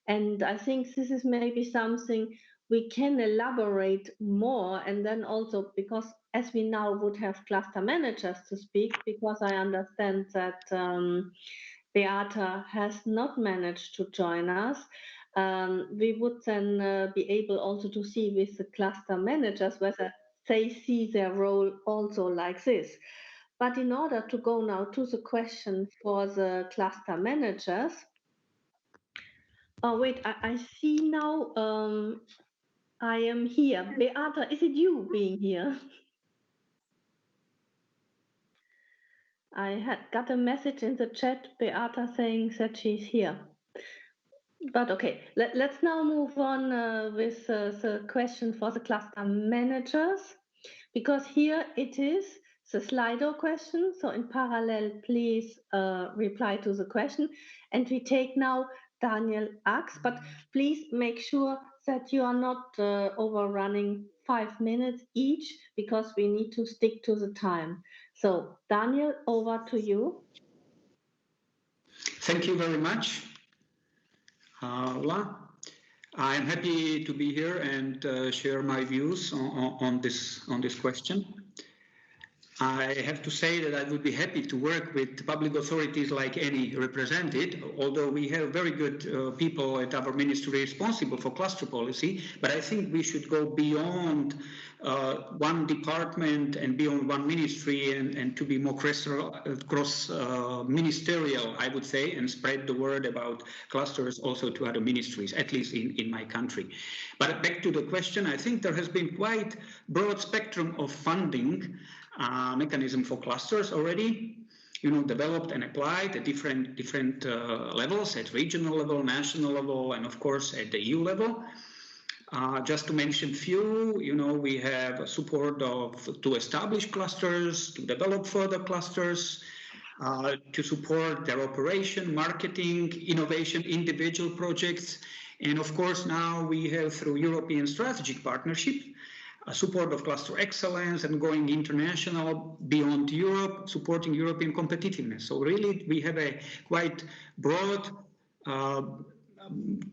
And I think this is maybe something we can elaborate more. And then also, because as we now would have cluster managers to speak, because I understand that Beata has not managed to join us, we would then be able also to see with the cluster managers whether they see their role also like this. But in order to go now to the question for the cluster managers, oh wait, I see now I am here. Beata, is it you being here? I had got a message in the chat, Beata saying that she's here. But okay, let's now move on with the question for the cluster managers, because here it is the Slido question. So in parallel, please reply to the question. And we take now Daniel Ax, but please make sure that you are not overrunning 5 minutes each, because we need to stick to the time. So Daniel, over to you. Thank you very much, Ola. I'm happy to be here and share my views on this question. I have to say that I would be happy to work with public authorities like any represented, although we have very good people at our ministry responsible for cluster policy, but I think we should go beyond one department and beyond one ministry and to be more cross-ministerial, I would say, and spread the word about clusters also to other ministries, at least in my country. But back to the question, I think there has been quite broad spectrum of funding mechanism for clusters already, developed and applied at different levels, at regional level, national level, and of course at the EU level. Just to mention few, we have support to establish clusters, to develop further clusters, to support their operation, marketing, innovation, individual projects, and of course now we have through European Strategic Partnership support of cluster excellence and going international beyond Europe, supporting European competitiveness. So really, we have a quite broad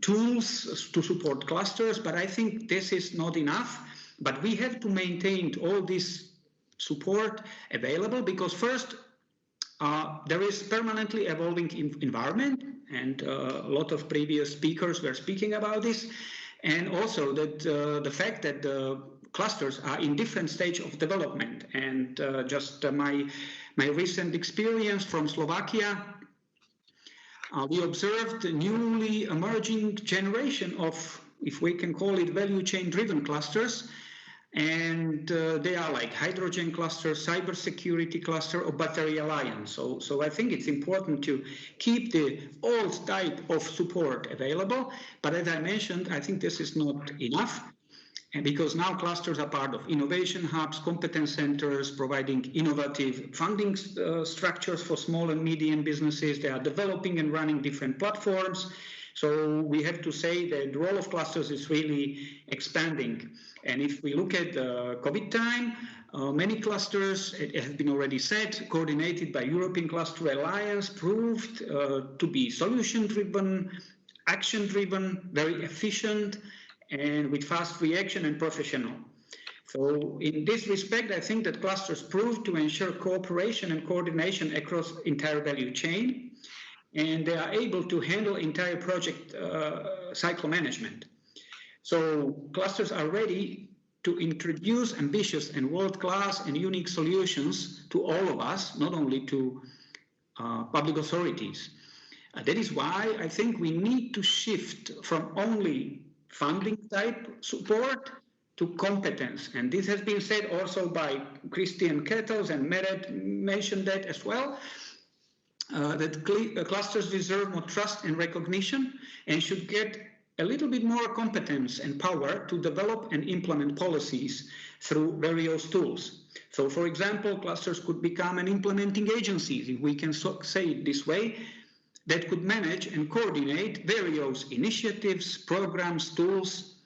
tools to support clusters, but I think this is not enough. But we have to maintain all this support available because first, there is permanently evolving environment, and a lot of previous speakers were speaking about this, and also that the fact that the clusters are in different stage of development. And just my recent experience from Slovakia, we observed a newly emerging generation of, if we can call it, value chain driven clusters. And they are like hydrogen cluster, cybersecurity cluster, or battery alliance. So I think it's important to keep the old type of support available. But as I mentioned, I think this is not enough. And because now clusters are part of innovation hubs, competence centers, providing innovative funding structures for small and medium businesses. They are developing and running different platforms. So we have to say that the role of clusters is really expanding. And if we look at the COVID time, many clusters, it has been already said, coordinated by European Cluster Alliance, proved to be solution-driven, action-driven, very efficient, and with fast reaction and professional. So in this respect, I think that clusters proved to ensure cooperation and coordination across entire value chain, and they are able to handle entire project cycle management. So clusters are ready to introduce ambitious and world-class and unique solutions to all of us, not only to public authorities. That is why I think we need to shift from only funding type support to competence. And this has been said also by Christian Kettles, and Meret mentioned that as well. That clusters deserve more trust and recognition and should get a little bit more competence and power to develop and implement policies through various tools. So, for example, clusters could become an implementing agencies, if we can say it this way, that could manage and coordinate various initiatives, programs, tools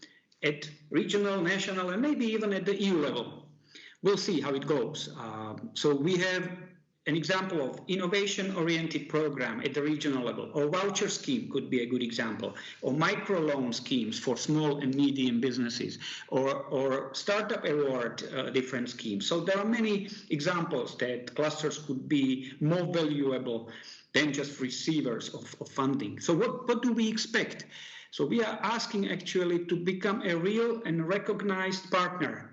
at regional, national, and maybe even at the EU level. We'll see how it goes. So we have an example of innovation-oriented program at the regional level, or voucher scheme could be a good example, or microloan schemes for small and medium businesses, or startup award different schemes. So there are many examples that clusters could be more valuable than just receivers of funding. So what do we expect? So we are asking actually to become a real and recognized partner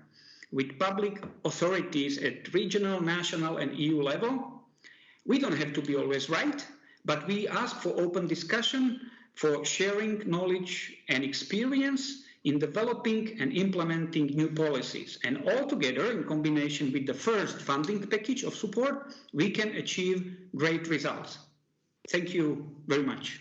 with public authorities at regional, national, and EU level. We don't have to be always right, but we ask for open discussion, for sharing knowledge and experience in developing and implementing new policies. And all together, in combination with the first funding package of support, we can achieve great results. Thank you very much.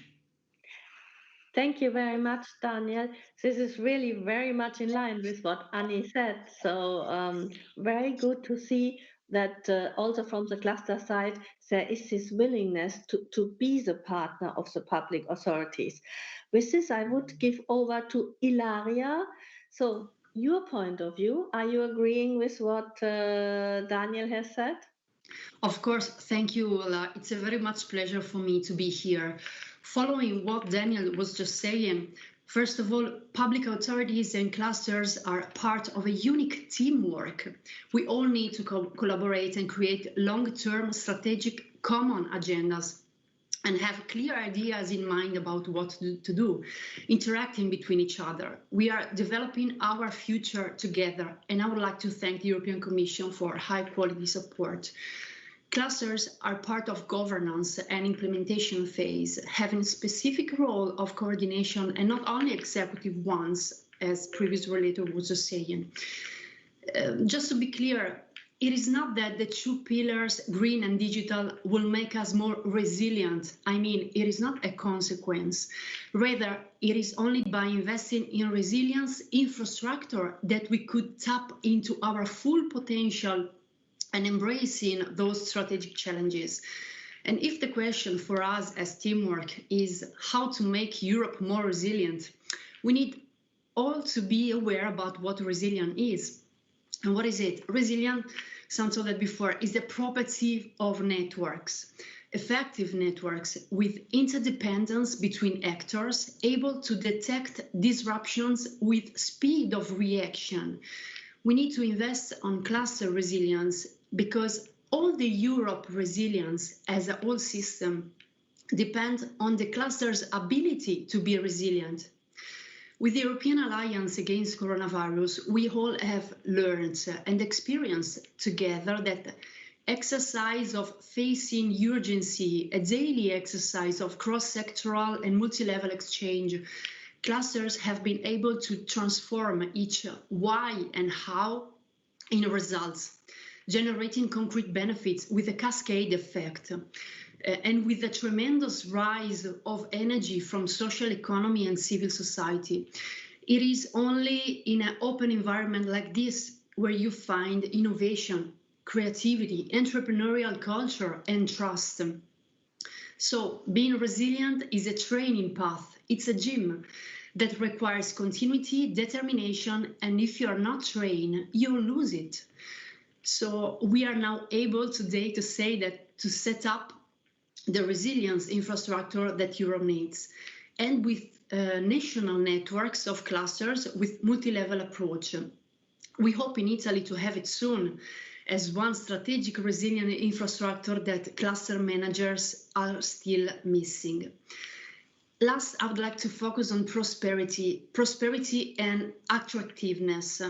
Thank you very much, Daniel. This is really very much in line with what Annie said. So very good to see that also from the cluster side, there is this willingness to be the partner of the public authorities. With this, I would give over to Ilaria. So your point of view, are you agreeing with what Daniel has said? Of course, thank you, Ola. It's a very much pleasure for me to be here. Following what Daniel was just saying, first of all, public authorities and clusters are part of a unique teamwork. We all need to collaborate and create long-term strategic common agendas and have clear ideas in mind about what to do, interacting between each other. We are developing our future together, and I would like to thank the European Commission for high-quality support. Clusters are part of governance and implementation phase, having a specific role of coordination and not only executive ones, as previous relator was just saying. Just to be clear, it is not that the two pillars, green and digital, will make us more resilient. I mean, it is not a consequence. Rather, it is only by investing in resilience infrastructure that we could tap into our full potential and embracing those strategic challenges. And if the question for us as teamwork is how to make Europe more resilient, we need all to be aware about what resilience is. And what is it? Resilient, some told that before, is the property of networks, effective networks with interdependence between actors, able to detect disruptions with speed of reaction. We need to invest on cluster resilience because all the Europe resilience as a whole system depend on the cluster's ability to be resilient. With the European Alliance Against Coronavirus, we all have learned and experienced together that exercise of facing urgency, a daily exercise of cross-sectoral and multi-level exchange, clusters have been able to transform each why and how in results, generating concrete benefits with a cascade effect. And with the tremendous rise of energy from social economy and civil society. It is only in an open environment like this where you find innovation, creativity, entrepreneurial culture, and trust. So being resilient is a training path. It's a gym that requires continuity, determination, and if you are not trained, you'll lose it. So we are now able today to say that to set up the resilience infrastructure that Europe needs, and with national networks of clusters with multi-level approach. We hope in Italy to have it soon as one strategic resilient infrastructure that cluster managers are still missing. Last, I would like to focus on prosperity and attractiveness.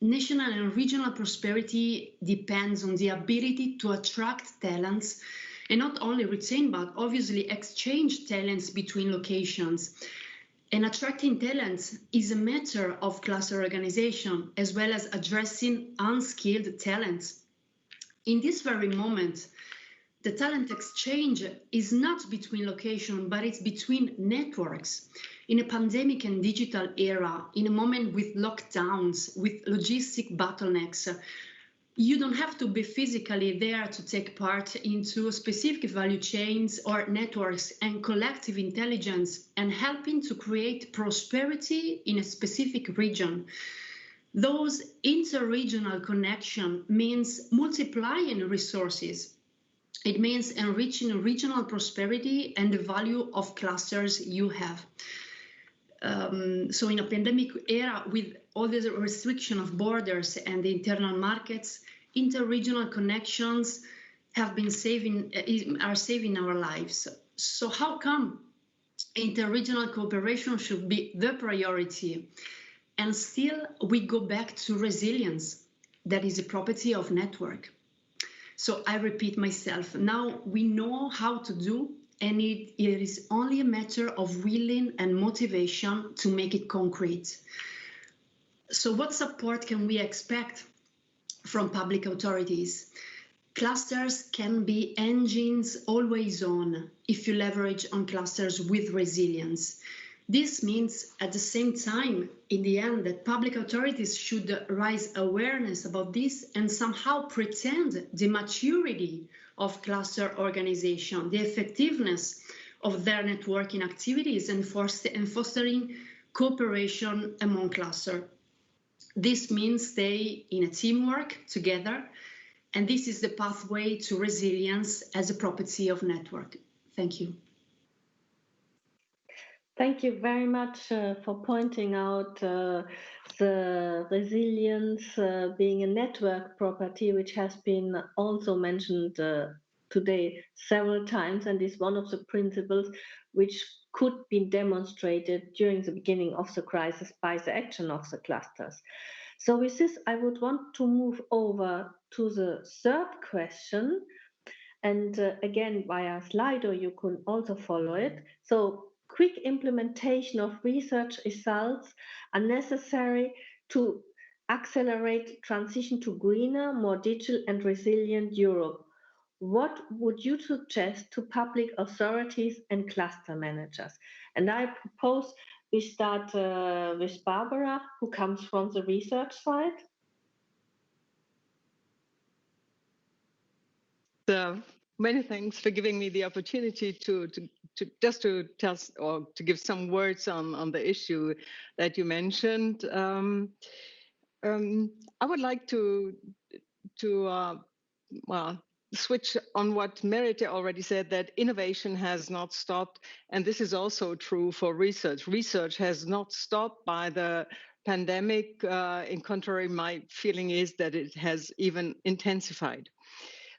National and regional prosperity depends on the ability to attract talents and not only retain, but obviously exchange talents between locations. And attracting talents is a matter of cluster organization, as well as addressing unskilled talents. In this very moment, the talent exchange is not between locations, but it's between networks. In a pandemic and digital era, in a moment with lockdowns, with logistic bottlenecks, you don't have to be physically there to take part into specific value chains or networks and collective intelligence and helping to create prosperity in a specific region. Those inter-regional connection means multiplying resources. It means enriching regional prosperity and the value of clusters you have. So in a pandemic era, with all the restriction of borders and the internal markets, inter-regional connections have been are saving our lives. So how come inter-regional cooperation should be the priority? And still we go back to resilience, that is a property of network. So I repeat myself, now we know how to do, and it is only a matter of willing and motivation to make it concrete. So what support can we expect from public authorities? Clusters can be engines always on if you leverage on clusters with resilience. This means at the same time, in the end, that public authorities should raise awareness about this and somehow pretend the maturity of cluster organization, the effectiveness of their networking activities and fostering cooperation among clusters. This means stay in a teamwork together, and this is the pathway to resilience as a property of network. Thank you. Thank you very much for pointing out the resilience being a network property, which has been also mentioned today several times, and is one of the principles which could be demonstrated during the beginning of the crisis by the action of the clusters. So with this, I would want to move over to the third question. And again, via Slido, you can also follow it. So quick implementation of research results are necessary to accelerate transition to greener, more digital and resilient Europe. What would you suggest to public authorities and cluster managers? And I propose we start with Barbara, who comes from the research side. Many thanks for giving me the opportunity to tell or to give some words on the issue that you mentioned. I would like to well, switch on what Merite already said, that innovation has not stopped. And this is also true for research. Research has not stopped by the pandemic. In contrary, my feeling is that it has even intensified.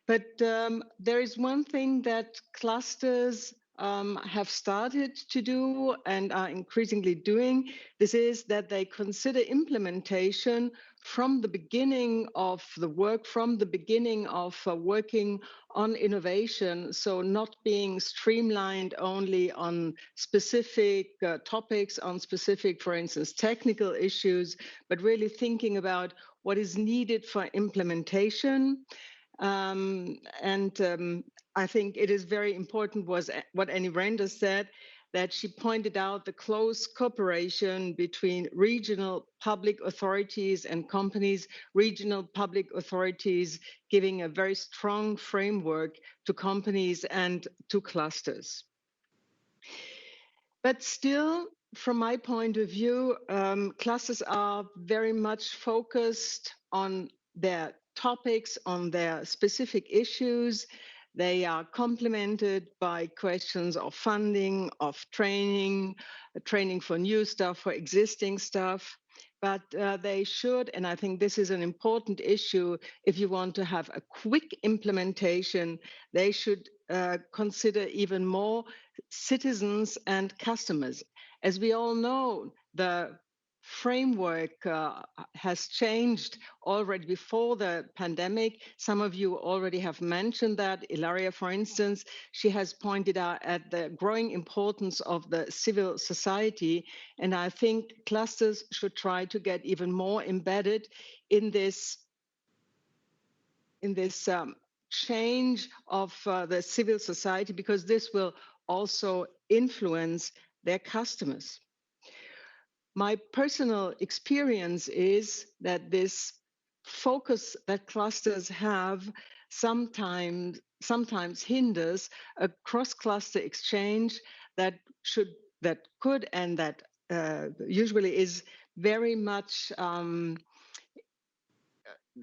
But there is one thing that clusters have started to do and are increasingly doing. This is that they consider implementation from the beginning of the work, from the beginning of working on innovation. So not being streamlined only on specific topics, on specific, for instance, technical issues, but really thinking about what is needed for implementation. I think it is very important was what Annie Render said, that she pointed out the close cooperation between regional public authorities and companies, regional public authorities giving a very strong framework to companies and to clusters. But still, from my point of view, clusters are very much focused on their topics, on their specific issues. They are complemented by questions of funding, of training, training for new stuff, for existing stuff. But they should, and I think this is an important issue, if you want to have a quick implementation, they should consider even more citizens and customers. As we all know, the framework has changed already before the pandemic. Some of you already have mentioned that. Ilaria, for instance, she has pointed out at the growing importance of the civil society. And I think clusters should try to get even more embedded in this change of the civil society, because this will also influence their customers. My personal experience is that this focus that clusters have sometimes hinders a cross-cluster exchange that could and that usually is very much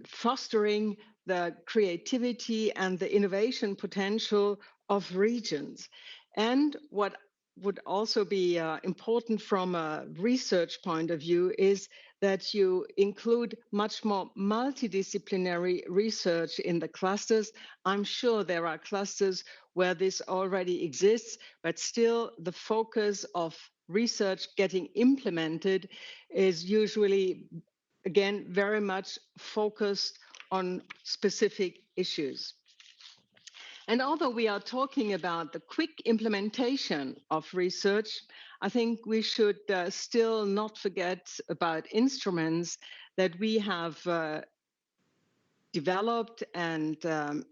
fostering the creativity and the innovation potential of regions. And what would also be important from a research point of view is that you include much more multidisciplinary research in the clusters. I'm sure there are clusters where this already exists, but still the focus of research getting implemented is usually, again, very much focused on specific issues. And although we are talking about the quick implementation of research, I think we should still not forget about instruments that we have developed and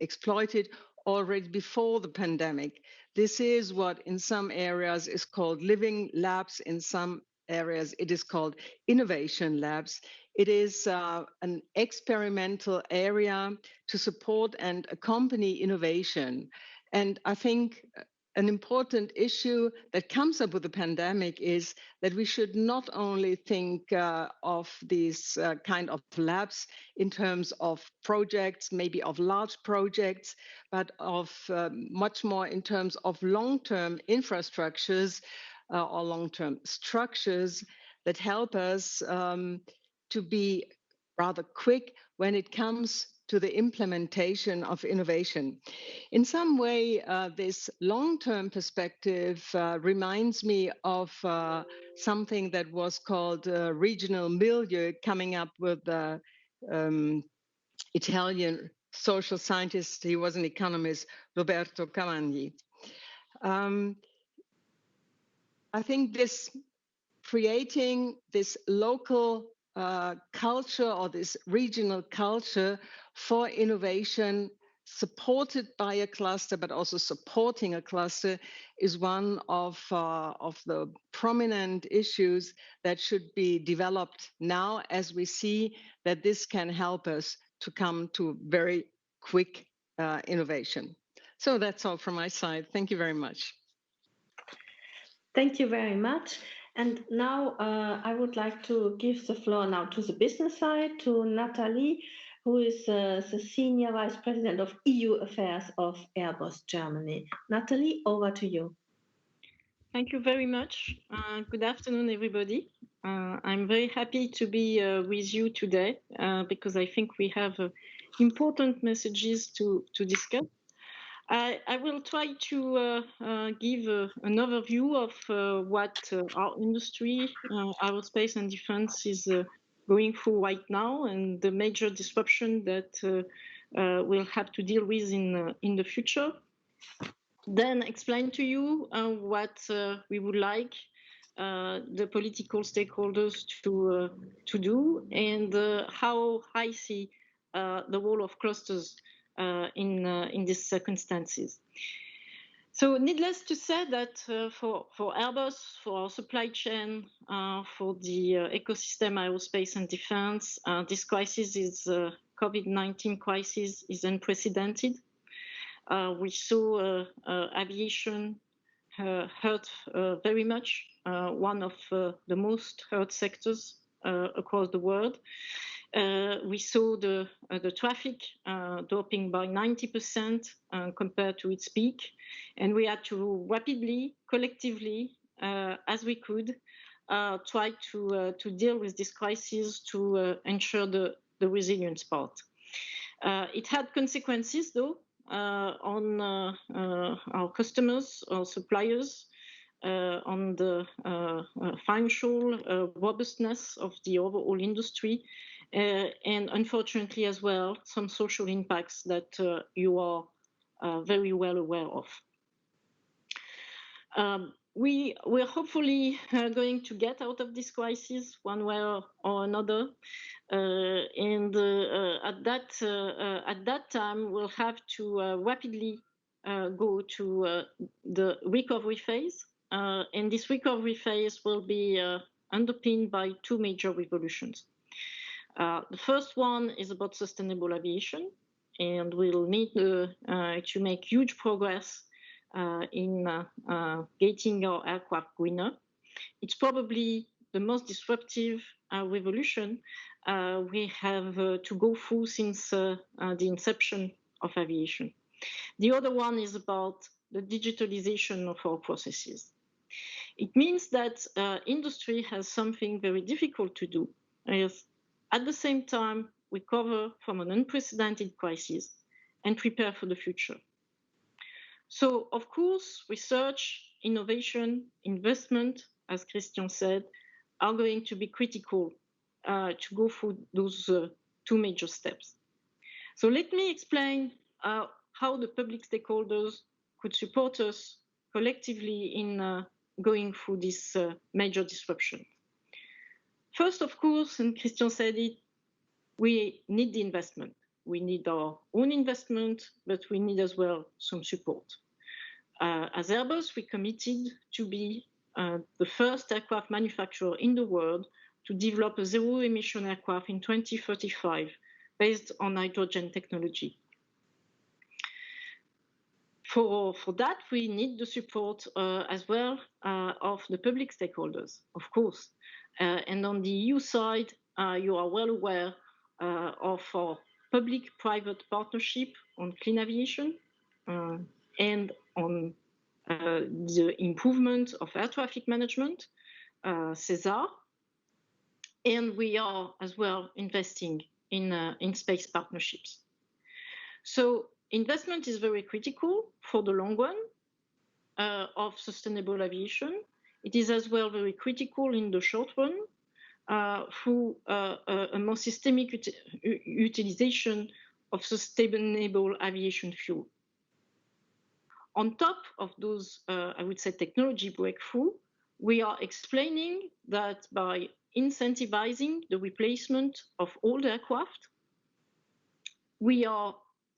exploited already before the pandemic. This is what in some areas is called living labs, in some areas it is called innovation labs. It is an experimental area to support and accompany innovation. And I think an important issue that comes up with the pandemic is that we should not only think of these kind of labs in terms of projects, maybe of large projects, but of much more in terms of long-term infrastructures or long-term structures that help us to be rather quick when it comes to the implementation of innovation. In some way, this long-term perspective reminds me of something that was called regional milieu, coming up with the Italian social scientist, he was an economist, Roberto Cavagni. I think this creating this local culture or this regional culture for innovation supported by a cluster, but also supporting a cluster, is one of the prominent issues that should be developed now, as we see that this can help us to come to very quick innovation. So that's all from my side. Thank you very much. Thank you very much. And now I would like to give the floor now to the business side, to Nathalie, who is the Senior Vice President of EU Affairs of Airbus Germany. Nathalie, over to you. Thank you very much. Good afternoon, everybody. I'm very happy to be with you today because I think we have important messages to discuss. I will try to give an overview of what our industry, aerospace and defense, is going through right now and the major disruption that we'll have to deal with in the future. Then explain to you what we would like the political stakeholders to do and how I see the role of clusters in these circumstances. So needless to say that for Airbus, for our supply chain, for the ecosystem aerospace and defense, this crisis is COVID-19 crisis is unprecedented. We saw aviation hurt very much, one of the most hurt sectors across the world. We saw the traffic dropping by 90% compared to its peak, and we had to rapidly, collectively, as we could, try to deal with this crisis to ensure the resilience part. It had consequences, though, on our customers, our suppliers, on the financial robustness of the overall industry, and unfortunately as well, some social impacts that you are very well aware of. We're hopefully going to get out of this crisis one way or another. And at that time, we'll have to rapidly go to the recovery phase. And this recovery phase will be underpinned by two major revolutions. The first one is about sustainable aviation, and we'll need to make huge progress in getting our aircraft greener. It's probably the most disruptive revolution we have to go through since the inception of aviation. The other one is about the digitalization of our processes. It means that industry has something very difficult to do, is at the same time recover from an unprecedented crisis and prepare for the future. So, of course, research, innovation, investment, as Christian said, are going to be critical to go through those two major steps. So let me explain how the public stakeholders could support us collectively in going through this major disruption. First, of course, and Christian said it, we need the investment. We need our own investment, but we need as well some support. As Airbus, we committed to be the first aircraft manufacturer in the world to develop a zero-emission aircraft in 2035 based on hydrogen technology. For that, we need the support as well of the public stakeholders, of course. And on the EU side, you are well aware of our public-private partnership on clean aviation and on the improvement of air traffic management, CESAR. And we are as well investing in space partnerships. So investment is very critical for the long run of sustainable aviation. It is as well very critical in the short run through a more systemic utilization of sustainable aviation fuel. On top of those, I would say, technology breakthrough, we are explaining that by incentivizing the replacement of old aircraft, we are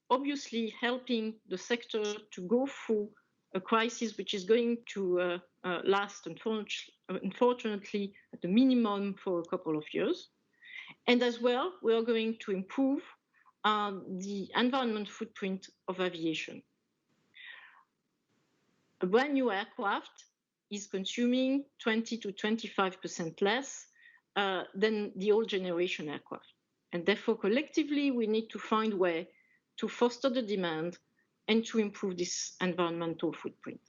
obviously helping the sector to go through a crisis which is going to last, unfortunately, at the minimum for a couple of years. And as well, we are going to improve the environment footprint of aviation. A brand new aircraft is consuming 20 to 25% less than the old generation aircraft. And therefore, collectively, we need to find a way to foster the demand and to improve this environmental footprint.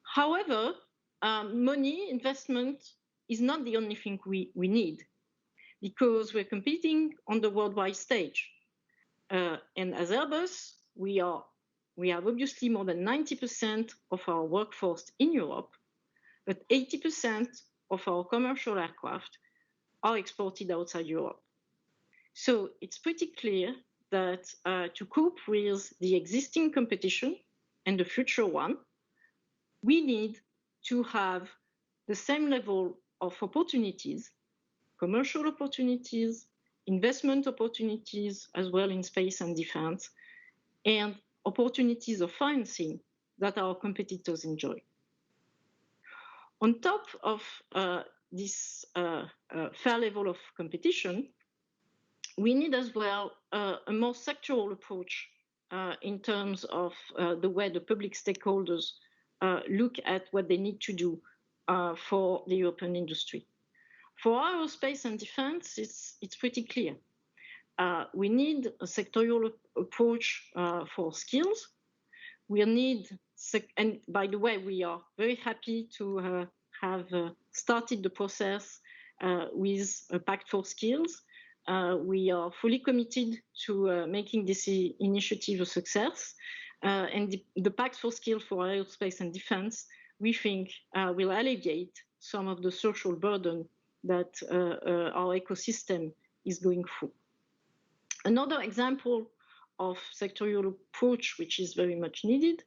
However, money, investment is not the only thing we need, because we're competing on the worldwide stage. And as Airbus, we have obviously more than 90% of our workforce in Europe, but 80% of our commercial aircraft are exported outside Europe. So it's pretty clear that to cope with the existing competition and the future one, we need to have the same level of opportunities, commercial opportunities, investment opportunities, as well in space and defense, and opportunities of financing that our competitors enjoy. On top of this fair level of competition, we need as well a more sectoral approach in terms of the way the public stakeholders look at what they need to do for the European industry. For aerospace and defense, it's pretty clear. We need a sectorial approach for skills. We need, and by the way, we are very happy to have started the process with a Pact for Skills. We are fully committed to making this initiative a success. And the Pact for Skills for aerospace and defense, we think, will alleviate some of the social burden that our ecosystem is going through. Another example of sectorial approach, which is very much needed,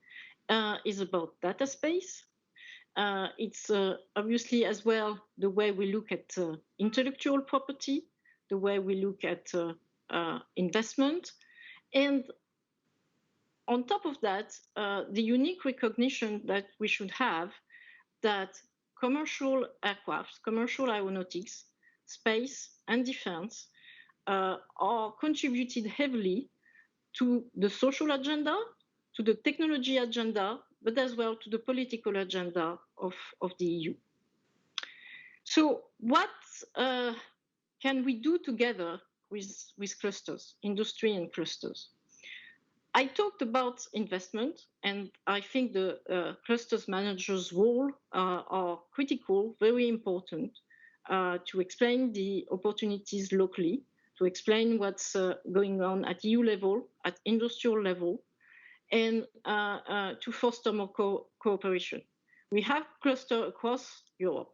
is about data space. It's obviously as well the way we look at intellectual property, the way we look at investment. And on top of that, the unique recognition that we should have that commercial aircraft, commercial aeronautics, space and defense are contributed heavily to the social agenda, to the technology agenda, but as well to the political agenda of the EU. So what can we do together with clusters, industry and clusters? I talked about investment, and I think the clusters managers' role are critical, very important, to explain the opportunities locally, to explain what's going on at EU level, at industrial level, and to foster more cooperation. We have clusters across Europe,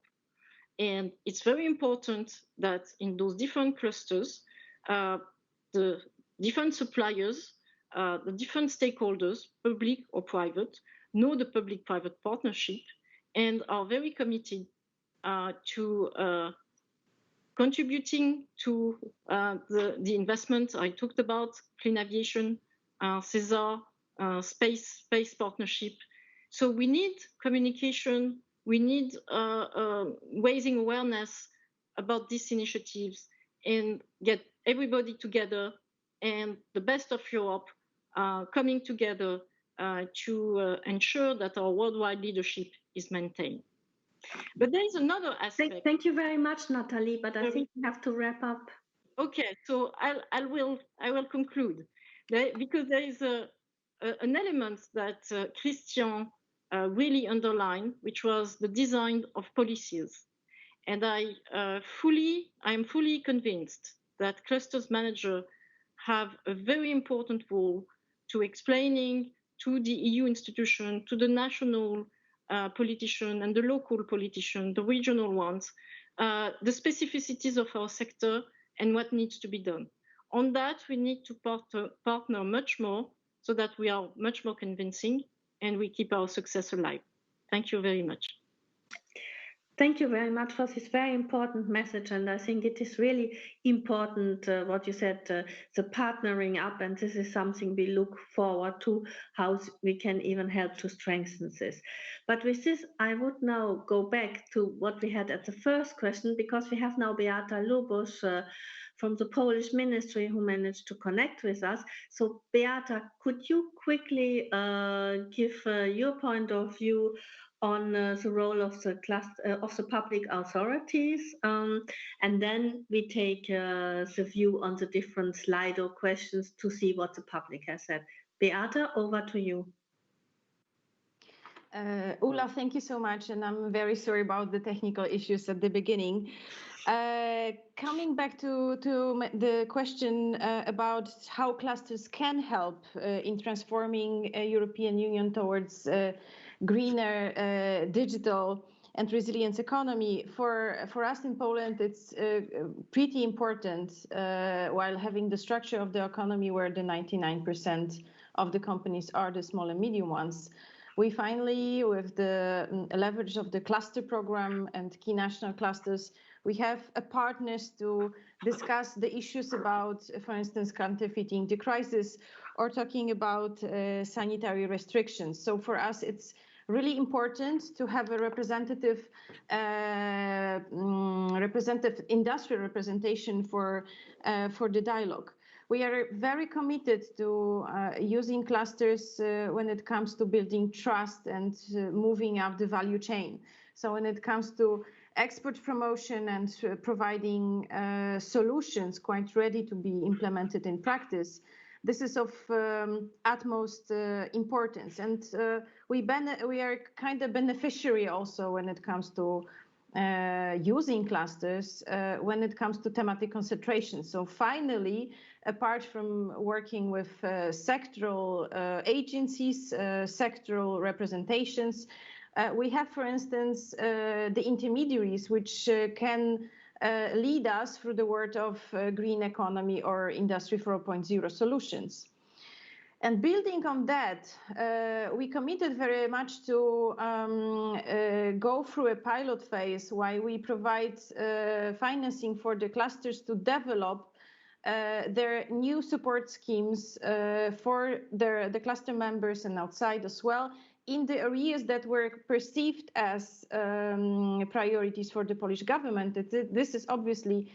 and it's very important that in those different clusters, the different suppliers, the different stakeholders, public or private, know the public-private partnership and are very committed to contributing to the investment I talked about, clean aviation, CESAR, space partnership. So we need communication, we need raising awareness about these initiatives and get everybody together and the best of Europe coming together to ensure that our worldwide leadership is maintained. But there is another aspect. Thank you very much, Nathalie, but I think we have to wrap up. Okay, so I will conclude. Because there is an element that Christian really underlined, which was the design of policies. And I am fully convinced that clusters managers have a very important role to explaining to the EU institution, to the national politician and the local politician, the regional ones, the specificities of our sector and what needs to be done. On that, we need to partner much more so that we are much more convincing and we keep our success alive. Thank you very much. Thank you very much for this very important message. And I think it is really important what you said, the partnering up. And this is something we look forward to, how we can even help to strengthen this. But with this, I would now go back to what we had at the first question, because we have now Beata Lubos from the Polish Ministry who managed to connect with us. So Beata, could you quickly give your point of view on the role of the public authorities, and then we take the view on the different Slido questions to see what the public has said. Beata, over to you. Ulla, thank you so much, and I'm very sorry about the technical issues at the beginning. Coming back to the question about how clusters can help in transforming European Union towards greener, digital and resilient economy, for us in Poland, it's pretty important while having the structure of the economy where the 99% of the companies are the small and medium ones. We finally, with the leverage of the cluster program and key national clusters, we have partners to discuss the issues about, for instance, counterfeiting the crisis or talking about sanitary restrictions. So for us, it's really important to have a representative industrial representation for the dialogue. We are very committed to using clusters when it comes to building trust and moving up the value chain. So when it comes to export promotion and providing solutions quite ready to be implemented in practice, this is of utmost importance. And we are kind of beneficiary also when it comes to using clusters when it comes to thematic concentration. So finally, apart from working with sectoral agencies, sectoral representations, we have, for instance, the intermediaries which can lead us through the world of green economy or Industry 4.0 solutions. And building on that, we committed very much to go through a pilot phase while we provide financing for the clusters to develop their new support schemes for the cluster members and outside as well in the areas that were perceived as priorities for the Polish government. This is obviously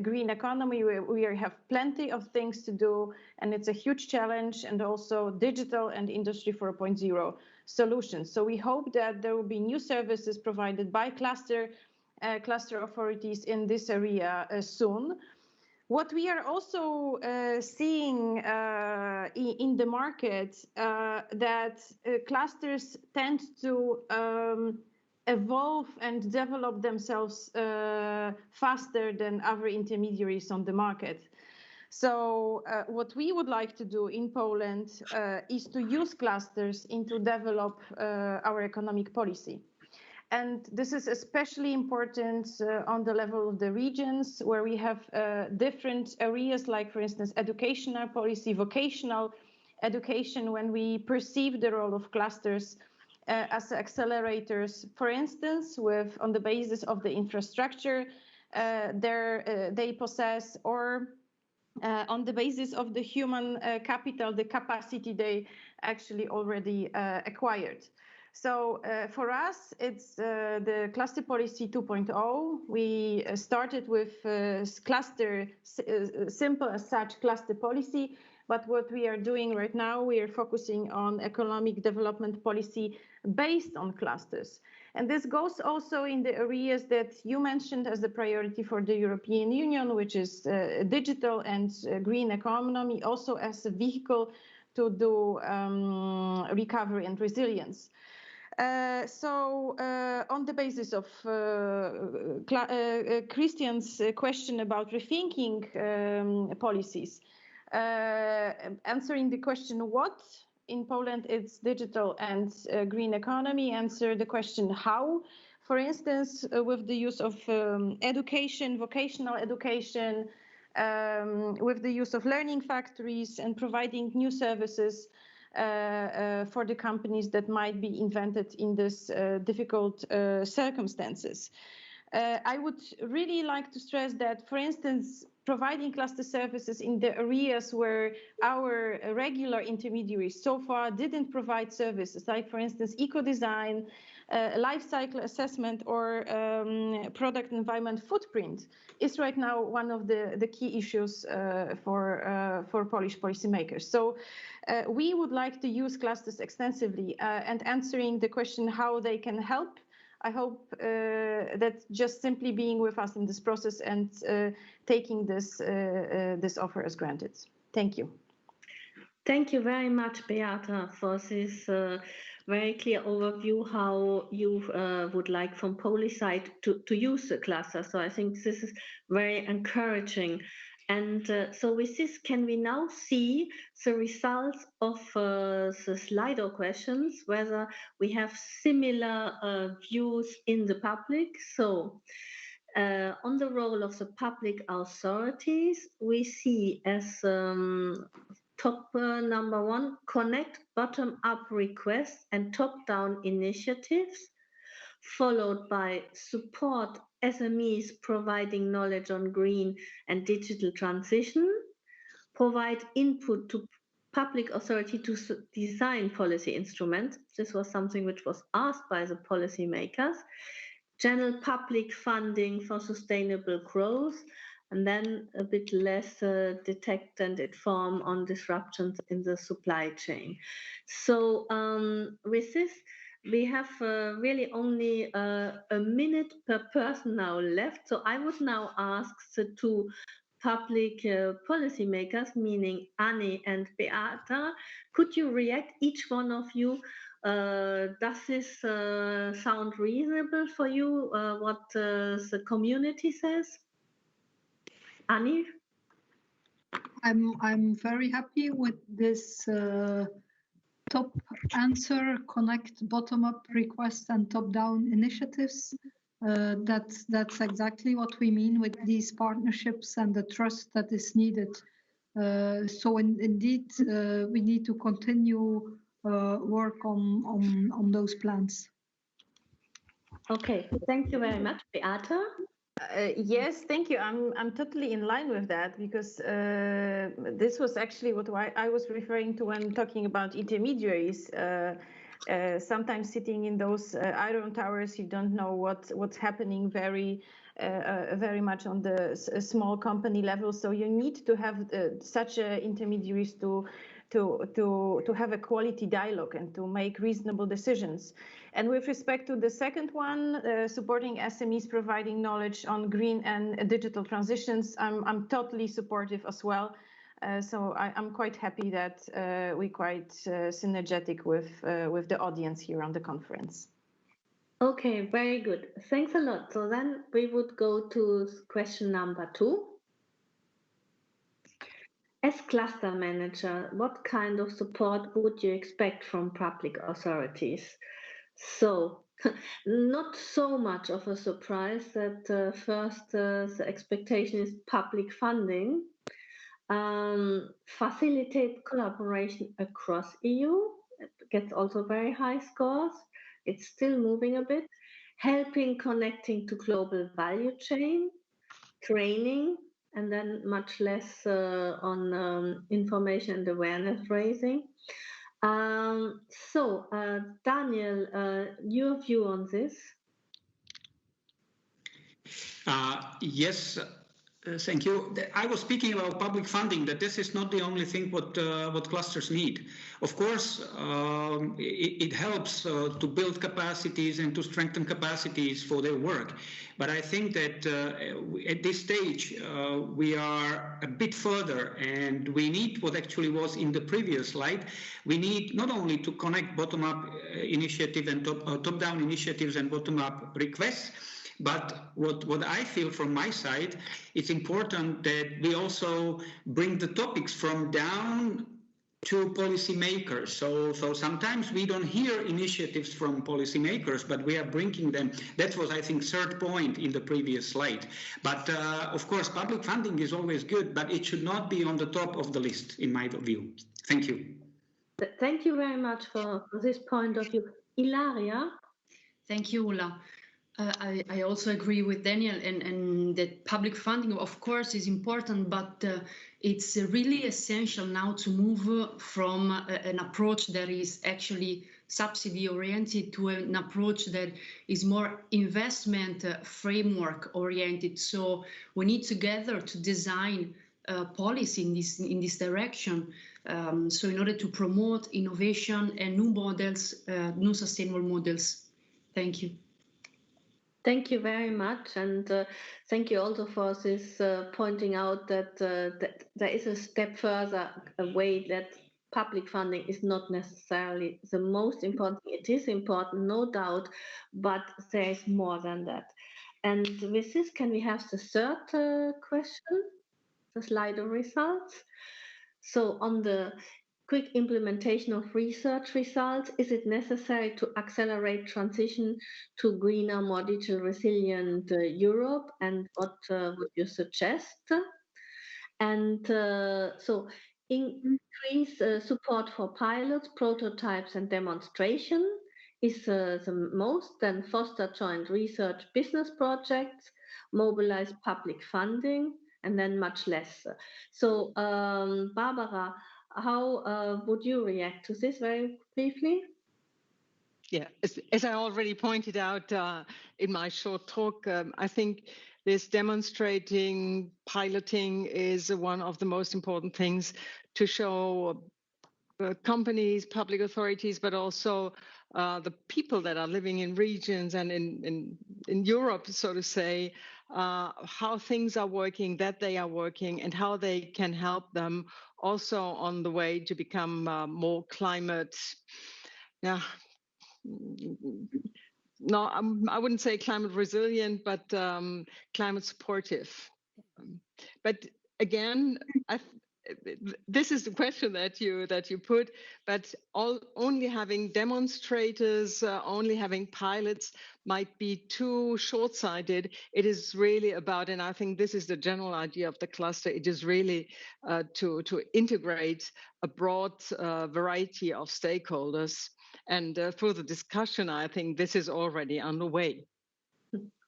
green economy. We have plenty of things to do, and it's a huge challenge, and also digital and Industry 4.0 solutions. So we hope that there will be new services provided by cluster authorities in this area soon. What we are also seeing in the market that clusters tend to evolve and develop themselves faster than other intermediaries on the market. So what we would like to do in Poland is to use clusters to develop our economic policy. And this is especially important on the level of the regions where we have different areas like, for instance, educational policy, vocational education, when we perceive the role of clusters as accelerators, for instance, on the basis of the infrastructure they possess, or on the basis of the human capital, the capacity they actually already acquired. So for us, it's the Cluster Policy 2.0. We started with cluster, simple as such, cluster policy. But what we are doing right now, we are focusing on economic development policy based on clusters. And this goes also in the areas that you mentioned as a priority for the European Union, which is digital and green economy, also as a vehicle to do recovery and resilience. So on the basis of Christian's question about rethinking policies, answering the question what in Poland it's digital and green economy, answer the question how, for instance, with the use of education, vocational education, with the use of learning factories and providing new services for the companies that might be invented in this difficult circumstances. I would really like to stress that, for instance, providing cluster services in the areas where our regular intermediaries so far didn't provide services, like, for instance, eco-design, life cycle assessment, or product environment footprint, is right now one of the key issues for Polish policymakers. So We would like to use clusters extensively and answering the question how they can help. I hope that just simply being with us in this process and taking this offer as granted. Thank you. Thank you very much, Beata, for this very clear overview how you would like from Polish side to use the cluster. So I think this is very encouraging. And so with this, can we now see the results of the Slido questions, whether we have similar views in the public? So on the role of the public authorities, we see as top number one, connect bottom-up requests and top-down initiatives, followed by support SMEs providing knowledge on green and digital transition, provide input to public authority to design policy instruments. This was something which was asked by the policymakers. General public funding for sustainable growth, and then a bit less detect and inform on disruptions in the supply chain. So with this, we have really only a minute per person now left. So I would now ask the two public policymakers, meaning Annie and Beata, could you react, each one of you? Does this sound reasonable for you, what the community says? Annie? I'm very happy with this top answer, connect bottom-up requests and top-down initiatives. That's exactly what we mean with these partnerships and the trust that is needed. So indeed, we need to continue work on those plans. Okay, thank you very much, Beata. Yes, thank you. I'm totally in line with that, because this was actually what I was referring to when talking about intermediaries. Sometimes sitting in those iron towers, you don't know what's happening very much on the small company level. So you need to have such intermediaries to have a quality dialogue and to make reasonable decisions. And with respect to the second one, supporting SMEs providing knowledge on green and digital transitions, I'm totally supportive as well. So I'm quite happy that we're quite synergetic with the audience here on the conference. Okay, very good. Thanks a lot. So then we would go to question number 2. As cluster manager, what kind of support would you expect from public authorities? So, not so much of a surprise that first the expectation is public funding, facilitate collaboration across EU, it gets also very high scores, it's still moving a bit, helping connecting to global value chain, training, and then much less on information and awareness raising. So, Daniel, your view on this? Yes, thank you. I was speaking about public funding, that this is not the only thing what clusters need. Of course, it helps to build capacities and to strengthen capacities for their work. But I think that at this stage, we are a bit further, and we need what actually was in the previous slide. We need not only to connect bottom-up initiative and top-down initiatives and bottom-up requests, but what I feel from my side, it's important that we also bring the topics from down to policymakers. So sometimes we don't hear initiatives from policymakers, but we are bringing them. That was, I think, third point in the previous slide. But of course, public funding is always good, but it should not be on the top of the list, in my view. Thank you. Thank you very much for this point of view. Ilaria? Thank you, Ulla. I also agree with Daniel, and that public funding, of course, is important, but it's really essential now to move from an approach that is actually subsidy oriented to an approach that is more investment framework oriented. So we need together to design policy in this direction. So in order to promote innovation and new models, new sustainable models. Thank you. Thank you very much, and thank you also for this pointing out that, that there is a step further, a way that public funding is not necessarily the most important. It is important, no doubt, but there is more than that. And with this, can we have the third question, the Slido results? So on the quick implementation of research results, is it necessary to accelerate transition to greener, more digital resilient Europe? And what would you suggest? And so increase support for pilots, prototypes and demonstration is the most, then foster joint research business projects, mobilize public funding, and then much less. So Barbara, how would you react to this very briefly? Yeah, as I already pointed out in my short talk, I think this demonstrating, piloting is one of the most important things to show companies, public authorities, but also the people that are living in regions and in Europe, so to say, how things are working, that they are working, and how they can help them also on the way to become more climate. Yeah. No, I wouldn't say climate resilient, but climate supportive. But again, this is the question that you put. But only having demonstrators, only having pilots might be too short-sighted. It is really about, and I think this is the general idea of the cluster. It is really to integrate a broad variety of stakeholders. And for the discussion, I think this is already underway.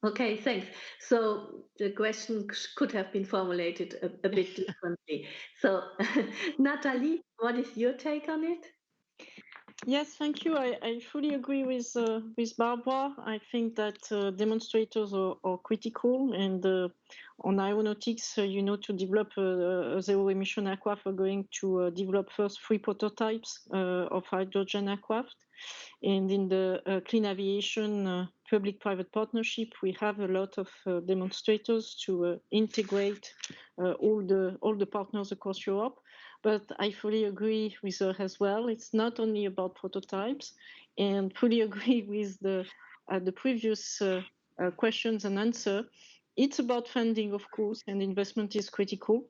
Okay, thanks. So the question could have been formulated a bit differently. So Nathalie, what is your take on it? Yes, thank you. I fully agree with Barbara. I think that demonstrators are critical, and on aeronautics, to develop a zero-emission aircraft, we're going to develop first 3 prototypes of hydrogen aircraft. And in the clean aviation public-private partnership, we have a lot of demonstrators to integrate all the partners across Europe. But I fully agree with her as well. It's not only about prototypes, and fully agree with the previous questions and answer. It's about funding, of course, and investment is critical.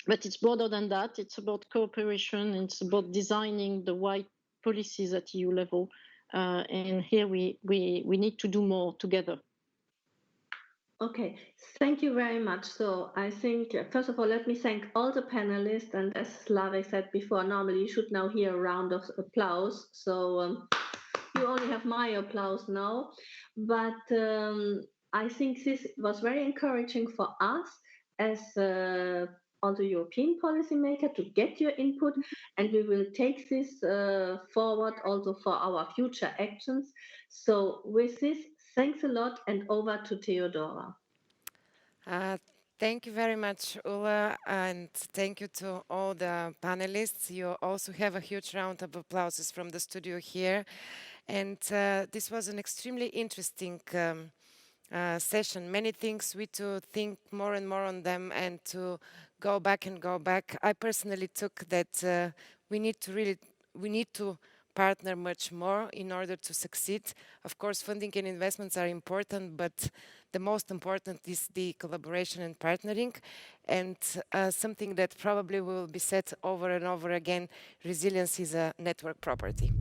But it's broader than that. It's about cooperation. It's about designing the right policies at EU level. And here we need to do more together. Okay, thank you very much. So I think, first of all, let me thank all the panelists. And as Larry said before, normally you should now hear a round of applause. So you only have my applause now. But I think this was very encouraging for us as also European policymaker to get your input. And we will take this forward also for our future actions. So with this, thanks a lot, and over to Theodora. Thank you very much, Ulla, and thank you to all the panelists. You also have a huge round of applauses from the studio here. And this was an extremely interesting session. Many things we to think more and more on them and to go back and go back. I personally took that we need to partner much more in order to succeed. Of course, funding and investments are important, but the most important is the collaboration and partnering. And something that probably will be said over and over again, resilience is a network property.